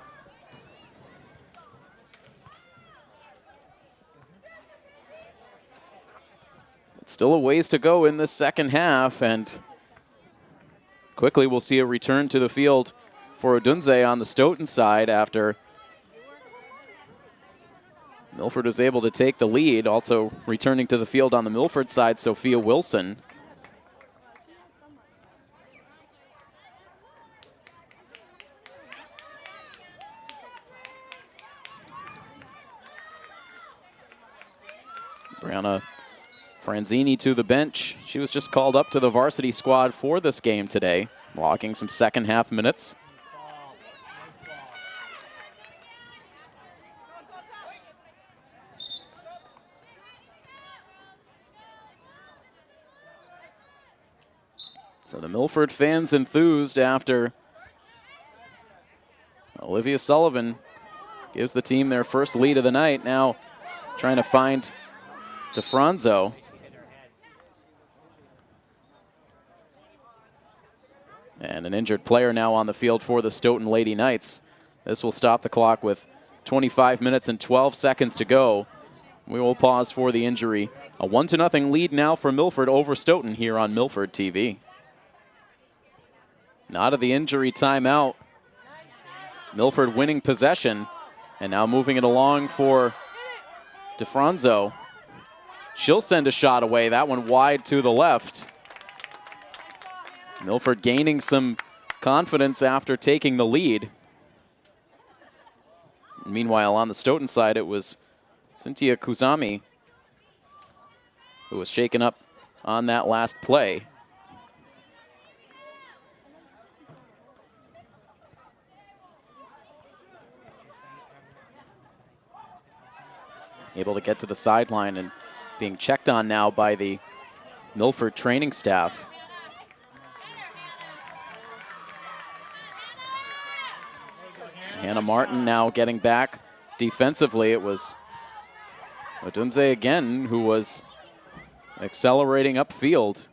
A: It's still a ways to go in this second half, and quickly we'll see a return to the field for Odunze on the Stoughton side after Milford was able to take the lead. Also returning to the field on the Milford side, Sophia Wilson. Brianna Franzini to the bench. She was just called up to the varsity squad for this game today, logging some second half minutes. So the Milford fans enthused after Olivia Sullivan gives the team their first lead of the night. Now trying to find DeFranzo. And an injured player now on the field for the Stoughton Lady Knights. This will stop the clock with 25 minutes and 12 seconds to go. We will pause for the injury. A 1-0 lead now for Milford over Stoughton here on Milford TV. Not of the injury timeout. Milford winning possession. And now moving it along for DeFranzo. She'll send a shot away, that one wide to the left. Milford gaining some confidence after taking the lead. Meanwhile, on the Stoughton side, it was Cynthia Kuzami who was shaken up on that last play. Able to get to the sideline and being checked on now by the Milford training staff. Hannah Martin now getting back defensively. It was Odunze again who was accelerating upfield.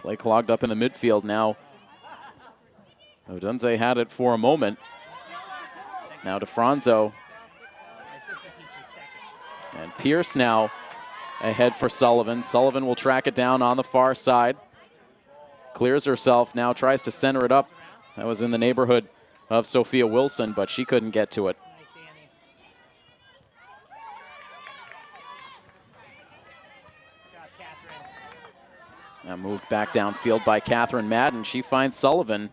A: Play clogged up in the midfield now. Odunze had it for a moment. Now DeFranzo. And Pierce now ahead for Sullivan. Sullivan will track it down on the far side. Clears herself now, tries to center it up. That was in the neighborhood of Sophia Wilson, but she couldn't get to it. Now moved back downfield by Catherine Madden. She finds Sullivan.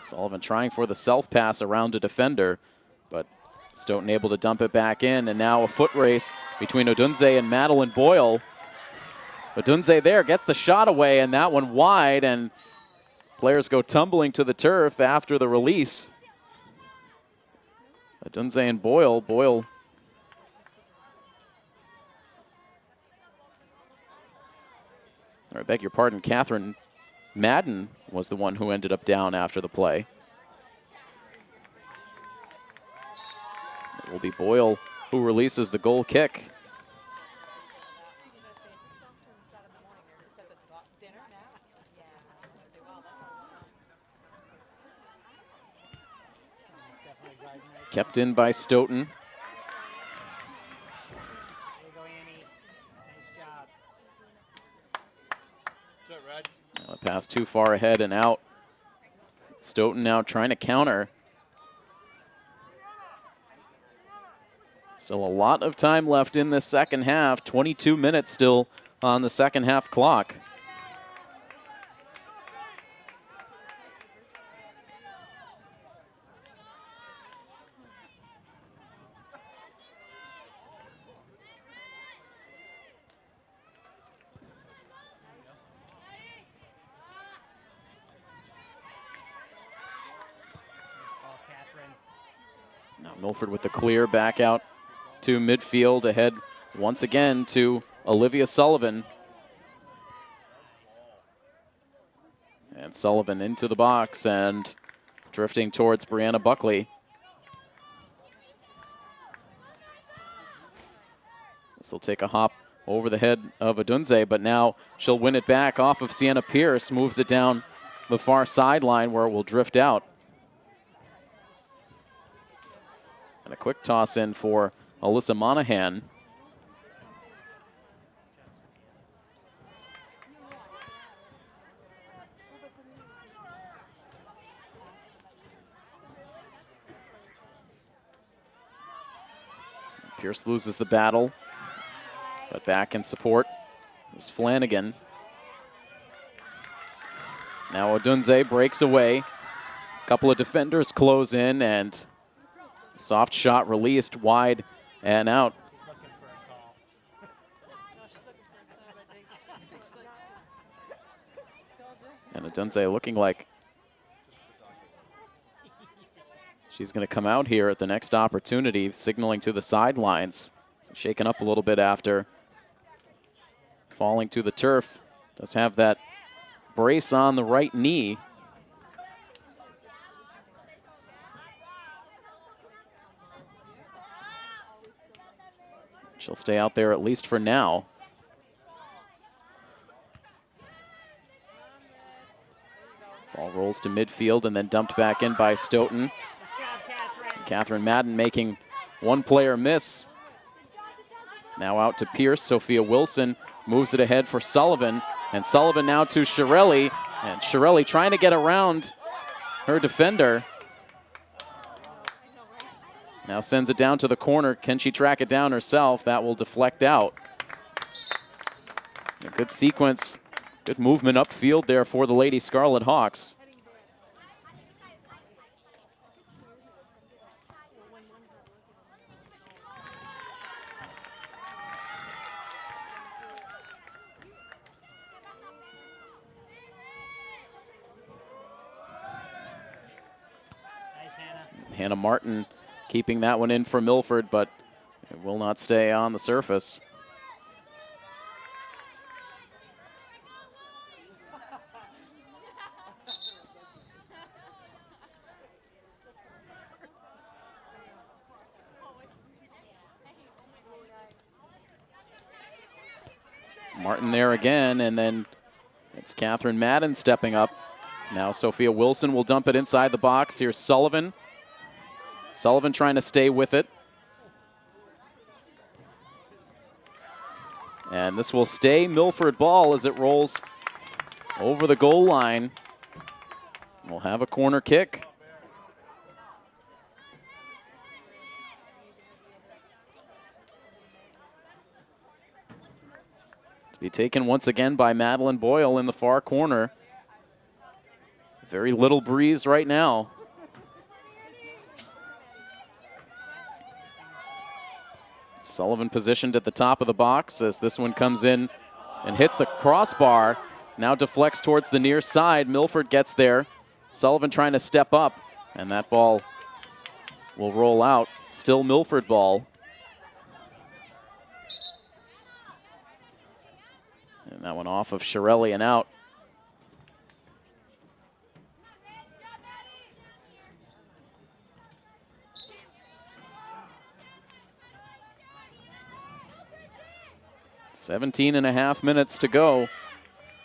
A: Sullivan trying for the self-pass around a defender, but Stoughton able to dump it back in, and now a foot race between Odunze and Madeline Boyle. Odunze there gets the shot away, and that one wide, and players go tumbling to the turf after the release. Odunze and Boyle. I beg your pardon, Catherine Madden was the one who ended up down after the play. It will be Boyle who releases the goal kick. Kept in by Stoughton. A pass too far ahead and out. Stoughton now trying to counter. Still a lot of time left in this second half. 22 minutes still on the second half clock. Now Milford with the clear back out to midfield, ahead once again to Olivia Sullivan. And Sullivan into the box and drifting towards Brianna Buckley. This will take a hop over the head of Adunze, but now she'll win it back off of Sienna Pierce, moves it down the far sideline where it will drift out. And a quick toss in for Alyssa Monahan. Pierce loses the battle, but back in support is Flanagan. Now Odunze breaks away. A couple of defenders close in, and soft shot released wide and out. And Odunze looking like she's going to come out here at the next opportunity, signaling to the sidelines. Shaken up a little bit after falling to the turf. Does have that brace on the right knee. She'll stay out there at least for now. Ball rolls to midfield and then dumped back in by Stoughton. Catherine Madden making one player miss. Now out to Pierce. Sophia Wilson moves it ahead for Sullivan. And Sullivan now to Shirelli. And Shirelli trying to get around her defender. Now sends it down to the corner. Can she track it down herself? That will deflect out. A good sequence, good movement upfield there for the Lady Scarlet Hawks. Hannah Martin keeping that one in for Milford, but it will not stay on the surface. Martin there again, and then it's Catherine Madden stepping up. Now Sophia Wilson will dump it inside the box. Here's Sullivan. Sullivan trying to stay with it. And this will stay Milford ball as it rolls over the goal line. We'll have a corner kick. To be taken once again by Madeline Boyle in the far corner. Very little breeze right now. Sullivan positioned at the top of the box as this one comes in and hits the crossbar. Now deflects towards the near side. Milford gets there. Sullivan trying to step up, and that ball will roll out. Still Milford ball. And that one off of Shirelli and out. 17 and a half minutes to go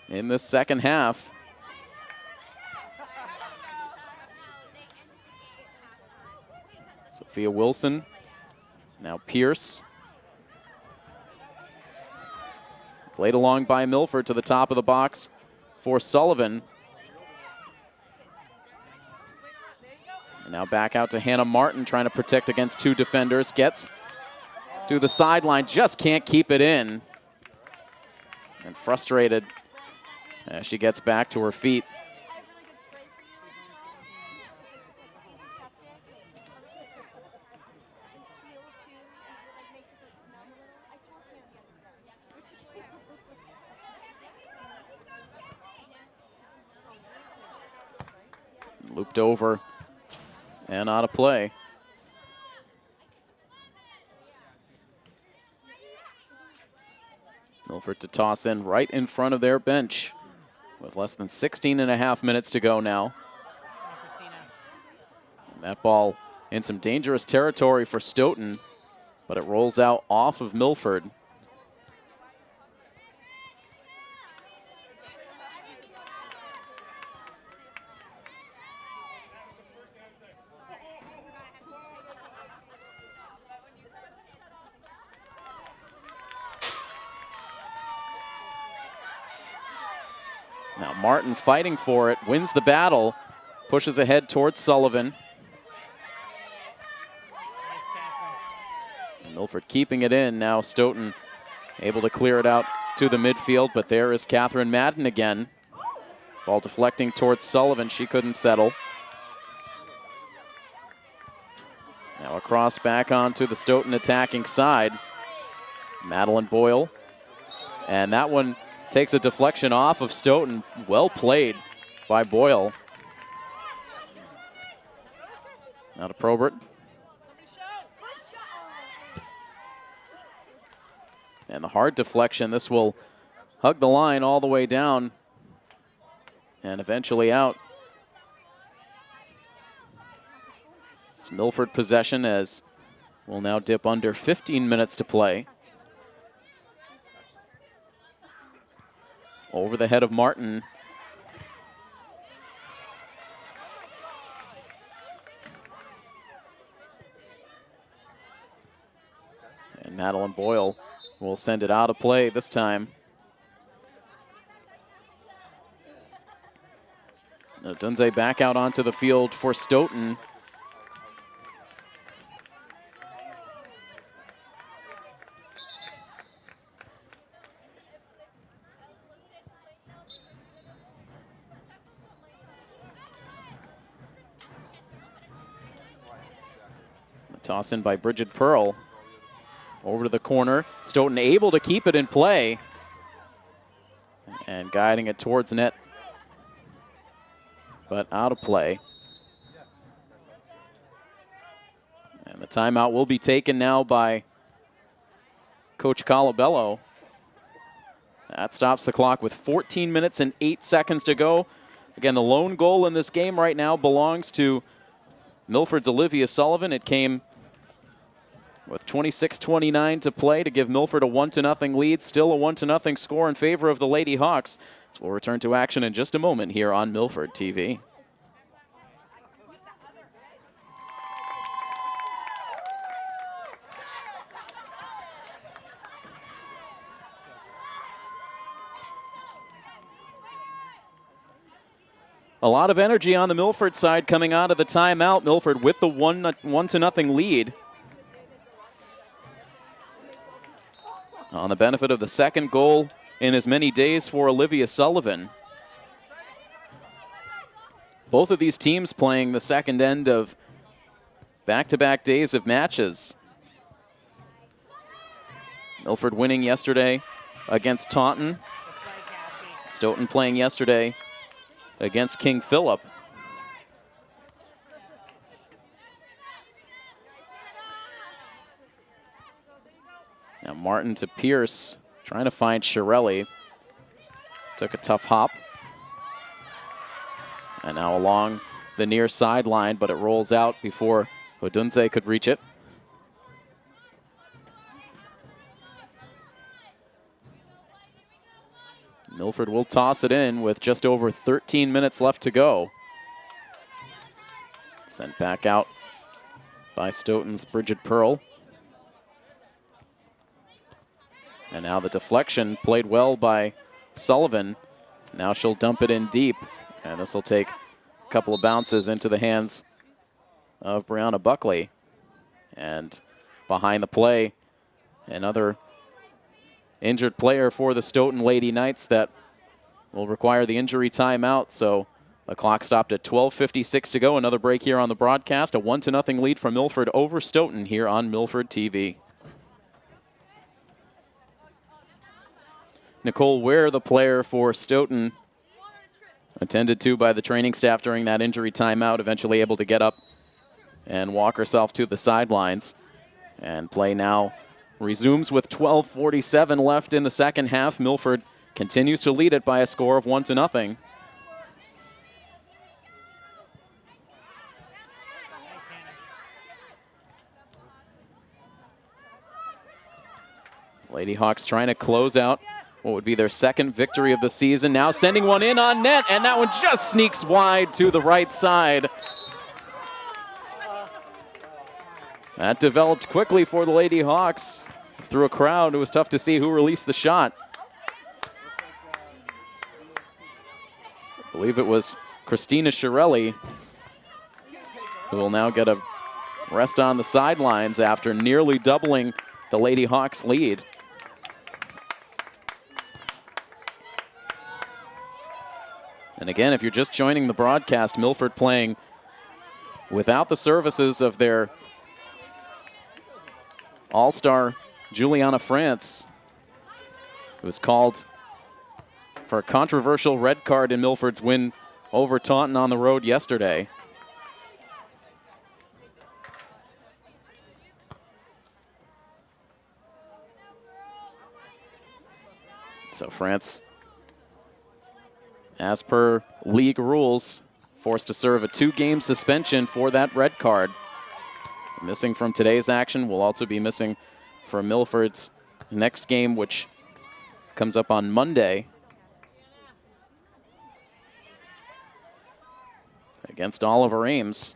A: in this second half. Sophia Wilson, now Pierce. Played along by Milford to the top of the box for Sullivan. And now back out to Hannah Martin, trying to protect against two defenders. Gets to the sideline, just can't keep it in. And frustrated as she gets back to her feet. Looped over and out of play. Milford to toss in right in front of their bench with less than 16 and a half minutes to go now. And that ball in some dangerous territory for Stoughton, but it rolls out off of Milford. Now Martin fighting for it, wins the battle, pushes ahead towards Sullivan. And Milford keeping it in. Now Stoughton able to clear it out to the midfield, but there is Catherine Madden again. Ball deflecting towards Sullivan, she couldn't settle. Now across back onto the Stoughton attacking side. Madeline Boyle, and that one takes a deflection off of Stoughton. Well played by Boyle. Now to Probert. And the hard deflection. This will hug the line all the way down and eventually out. It's Milford possession as we'll now dip under 15 minutes to play. Over the head of Martin. And Madeline Boyle will send it out of play this time. Now Dunze back out onto the field for Stoughton. Toss in by Bridget Pearl. Over to the corner. Stoughton able to keep it in play. And guiding it towards net. But out of play. And the timeout will be taken now by Coach Colabello. That stops the clock with 14 minutes and 8 seconds to go. Again, the lone goal in this game right now belongs to Milford's Olivia Sullivan. It came with 26:29 to play to give Milford a 1-0 lead. Still a 1-0 score in favor of the Lady Hawks. So we'll return to action in just a moment here on Milford TV. A lot of energy on the Milford side coming out of the timeout. Milford with the 1-0 lead. On the benefit of the second goal in as many days for Olivia Sullivan. Both of these teams playing the second end of back-to-back days of matches. Milford winning yesterday against Taunton. Stoughton playing yesterday against King Philip. Now Martin to Pierce, trying to find Shirelli. Took a tough hop. And now along the near sideline, but it rolls out before Odunze could reach it. Milford will toss it in with just over 13 minutes left to go. Sent back out by Stoughton's Bridget Pearl. And now the deflection played well by Sullivan. Now she'll dump it in deep. And this will take a couple of bounces into the hands of Brianna Buckley. And behind the play, another injured player for the Stoughton Lady Knights that will require the injury timeout. So the clock stopped at 12:56 to go. Another break here on the broadcast. A 1-0 lead for Milford over Stoughton here on Milford TV. Nicole Ware, the player for Stoughton, attended to by the training staff during that injury timeout, eventually able to get up and walk herself to the sidelines. And play now resumes with 12:47 left in the second half. Milford continues to lead it by a score of 1-0. Lady Hawks trying to close out what would be their second victory of the season. Now sending one in on net, and that one just sneaks wide to the right side. That developed quickly for the Lady Hawks. Through a crowd, it was tough to see who released the shot. I believe it was Christina Shirelli, who will now get a rest on the sidelines after nearly doubling the Lady Hawks lead. And again, if you're just joining the broadcast, Milford playing without the services of their all-star Juliana France, who was called for a controversial red card in Milford's win over Taunton on the road yesterday. So France, as per league rules, forced to serve a 2-game suspension for that red card. So missing from today's action, will also be missing from Milford's next game, which comes up on Monday against Oliver Ames.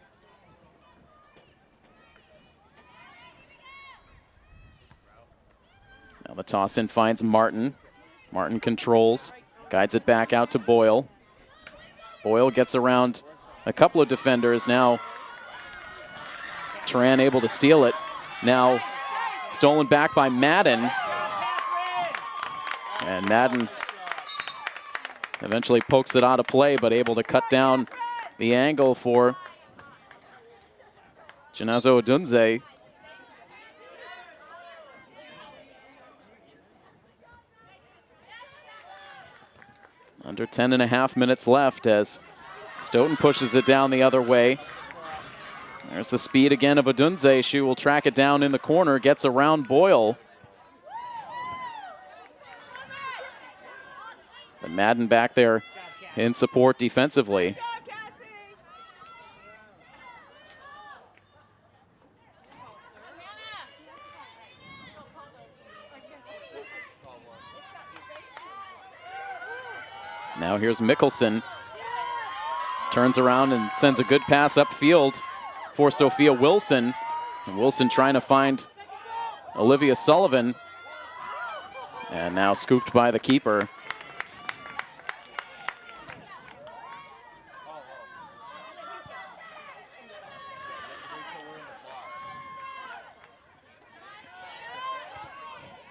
A: Now the toss in finds Martin. Martin controls, guides it back out to Boyle. Boyle gets around a couple of defenders. Now Turan able to steal it. Now stolen back by Madden. And Madden eventually pokes it out of play, but able to cut down the angle for Janazo Odunze. Under 10.5 minutes left as Stoughton pushes it down the other way. There's the speed again of Odunze. She will track it down in the corner, gets around Boyle. But Madden back there in support defensively. Now here's Mickelson. Turns around and sends a good pass upfield for Sophia Wilson. And Wilson trying to find Olivia Sullivan. And now scooped by the keeper.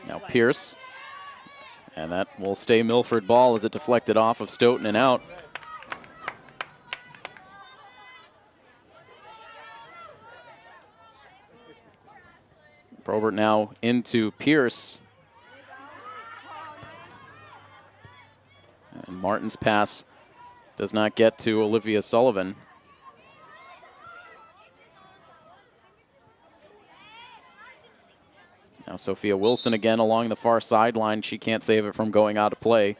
A: Now Pierce. And that will stay Milford ball as it deflected off of Stoughton and out. Probert now into Pierce. And Martin's pass does not get to Olivia Sullivan. Now Sophia Wilson again along the far sideline. She can't save it from going out of play.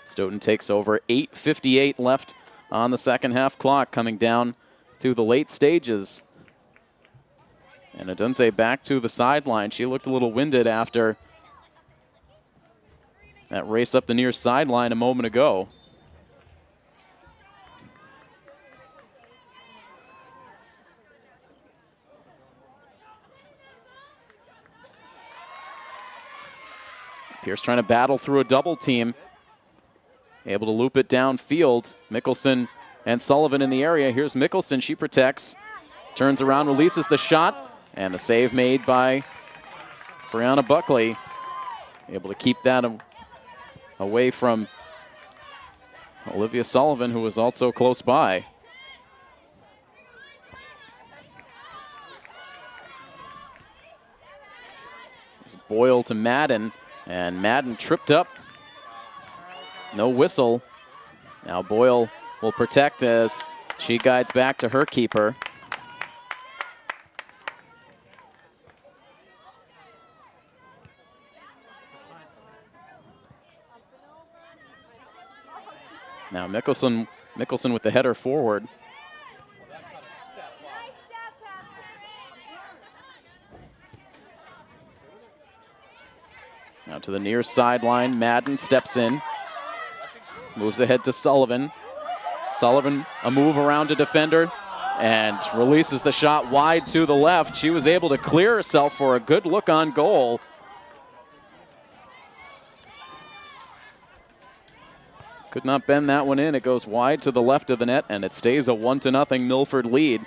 A: Stoughton takes over. 8:58 left on the second half clock, coming down to the late stages. And Odunze back to the sideline. She looked a little winded after that race up the near sideline a moment ago. Pierce trying to battle through a double team. Able to loop it downfield. Mickelson and Sullivan in the area. Here's Mickelson. She protects. Turns around, releases the shot. And the save made by Brianna Buckley. Able to keep that away from Olivia Sullivan, who was also close by. There's Boyle to Madden. And Madden tripped up. No whistle. Now Boyle will protect as she guides back to her keeper. Now Mickelson with the header forward. Now to the near sideline, Madden steps in. Moves ahead to Sullivan. Sullivan, a move around a defender, and releases the shot wide to the left. She was able to clear herself for a good look on goal. Could not bend that one in. It goes wide to the left of the net, and it stays a 1-0 Milford lead.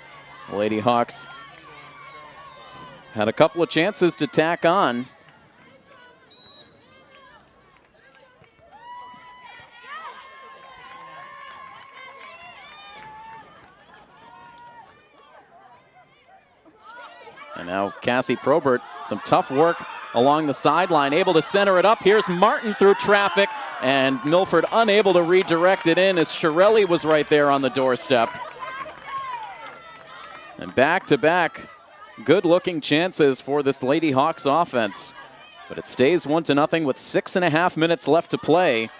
A: The Lady Hawks had a couple of chances to tack on. And now Cassie Probert, some tough work along the sideline, able to center it up. Here's Martin through traffic, and Milford unable to redirect it in as Shirelli was right there on the doorstep. And back-to-back good-looking chances for this Lady Hawks offense. But it stays 1-0 with 6.5 minutes left to play.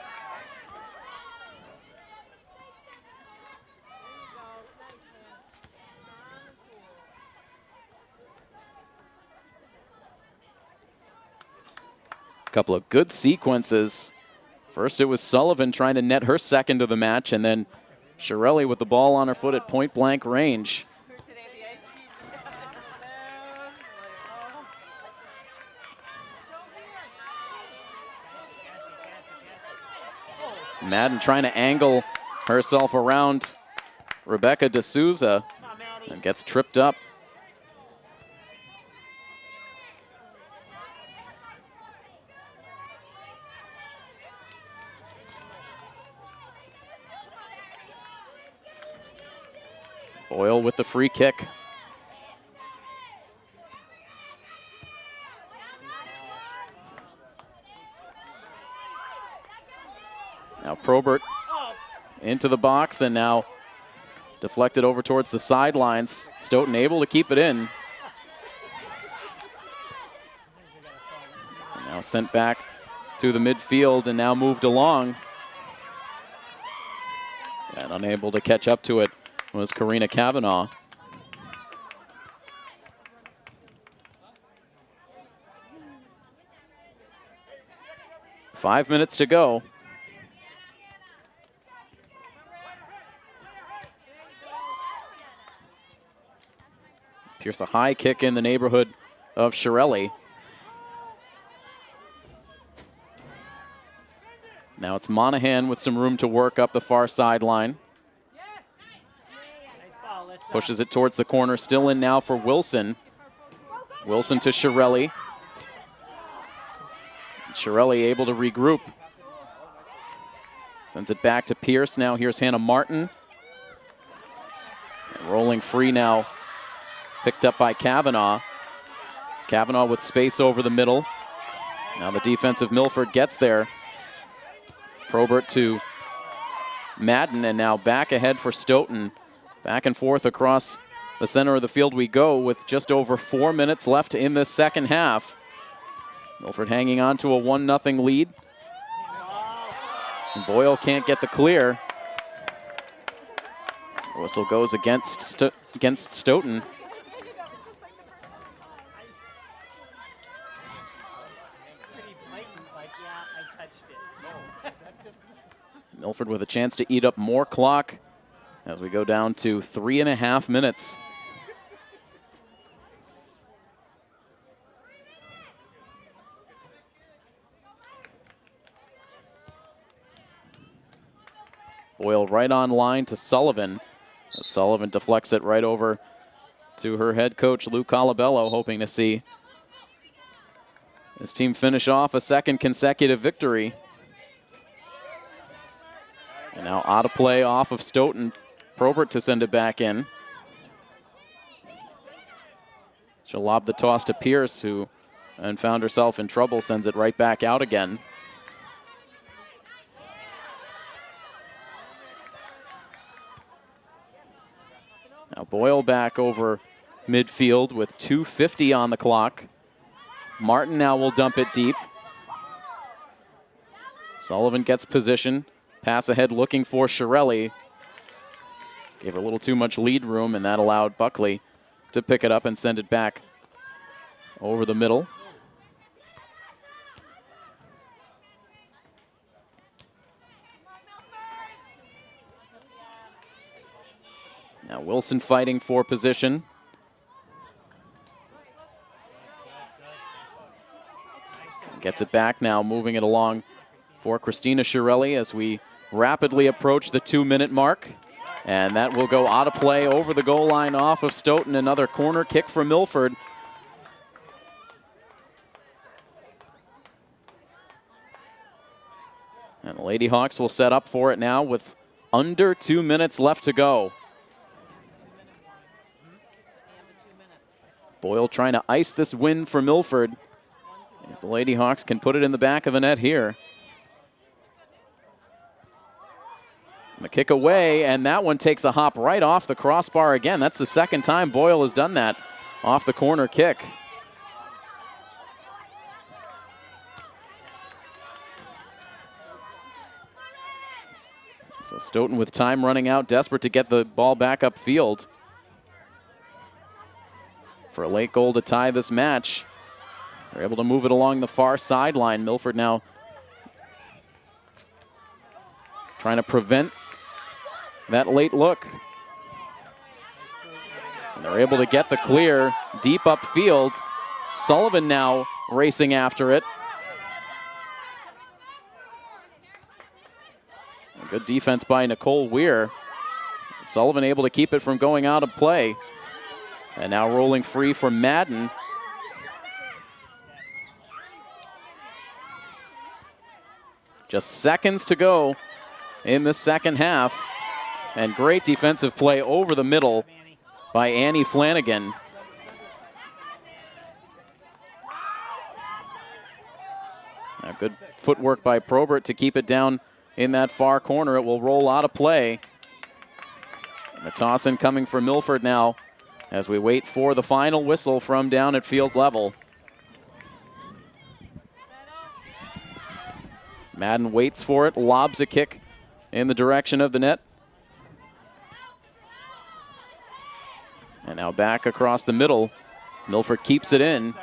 A: Couple of good sequences. First it was Sullivan trying to net her second of the match, and then Shirelli with the ball on her foot at point-blank range. Madden trying to angle herself around Rebecca D'Souza and gets tripped up. Boyle with the free kick. Now Probert into the box, and now deflected over towards the sidelines. Stoughton able to keep it in. And now sent back to the midfield and now moved along. And unable to catch up to it was Karina Kavanaugh. Five minutes to go. Pierce a high kick in the neighborhood of Shirelli. Now it's Monahan with some room to work up the far sideline. Pushes it towards the corner, still in now for Wilson. Wilson to Shirelli. Shirelli able to regroup. Sends it back to Pierce. Now here's Hannah Martin. And rolling free now. Picked up by Kavanaugh. Kavanaugh with space over the middle. Now the defensive Milford gets there. Probert to Madden, and now back ahead for Stoughton. Back and forth across the center of the field we go with just over 4 minutes left in the second half. Milford hanging on to a 1-0 lead. And Boyle can't get the clear. The whistle goes against Stoughton. Milford with a chance to eat up more clock as we go down to 3.5 minutes. Boyle right on line to Sullivan. But Sullivan deflects it right over to her head coach, Lou Colabello, hoping to see his team finish off a second consecutive victory. And now out of play off of Stoughton. Probert to send it back in. She'll lob the toss to Pierce, who and found herself in trouble, sends it right back out again. Now Boyle back over midfield with 2:50 on the clock. Martin now will dump it deep. Sullivan gets position. Pass ahead looking for Shirelli. Gave her a little too much lead room, and that allowed Buckley to pick it up and send it back over the middle. Now Wilson fighting for position. Gets it back now, moving it along for Christina Shirelli as we rapidly approach the 2-minute mark. And that will go out of play over the goal line off of Stoughton. Another corner kick for Milford. And the Lady Hawks will set up for it now with under 2 minutes left to go. Boyle trying to ice this win for Milford. If the Lady Hawks can put it in the back of the net here. And the kick away, and that one takes a hop right off the crossbar again. That's the second time Boyle has done that off the corner kick. So Stoughton with time running out, desperate to get the ball back upfield for a late goal to tie this match. They're able to move it along the far sideline. Milford now trying to prevent that late look. And they're able to get the clear deep upfield. Sullivan now racing after it. A good defense by Nicole Weir. Sullivan able to keep it from going out of play. And now rolling free for Madden. Just seconds to go in the second half. And great defensive play over the middle by Annie Flanagan. A good footwork by Probert to keep it down in that far corner. It will roll out of play. And the toss in coming for Milford now as we wait for the final whistle from down at field level. Madden waits for it, lobs a kick in the direction of the net. And now back across the middle. Milford keeps it in.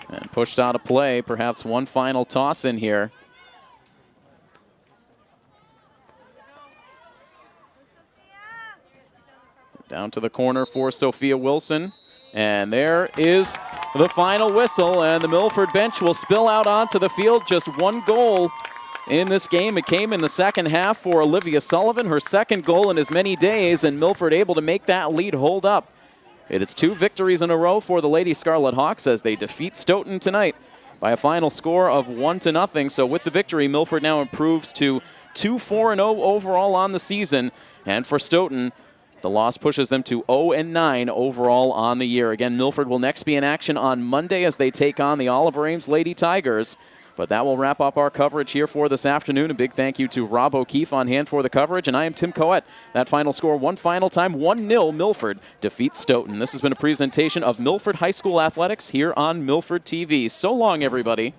A: And pushed out of play, perhaps one final toss in here. Down to the corner for Sophia Wilson. And there is the final whistle, and the Milford bench will spill out onto the field. Just one goal in this game. It came in the second half for Olivia Sullivan, her second goal in as many days, and Milford able to make that lead hold up. It is 2 victories in a row for the Lady Scarlet Hawks as they defeat Stoughton tonight by a final score of 1-0. So with the victory, Milford now improves to 2-4-0 overall on the season. And for Stoughton, the loss pushes them to 0-9 overall on the year. Again, Milford will next be in action on Monday as they take on the Oliver Ames Lady Tigers. But that will wrap up our coverage here for this afternoon. A big thank you to Rob O'Keefe on hand for the coverage. And I am Tim Coette. That final score, one final time, 1-0 Milford defeats Stoughton. This has been a presentation of Milford High School Athletics here on Milford TV. So long, everybody.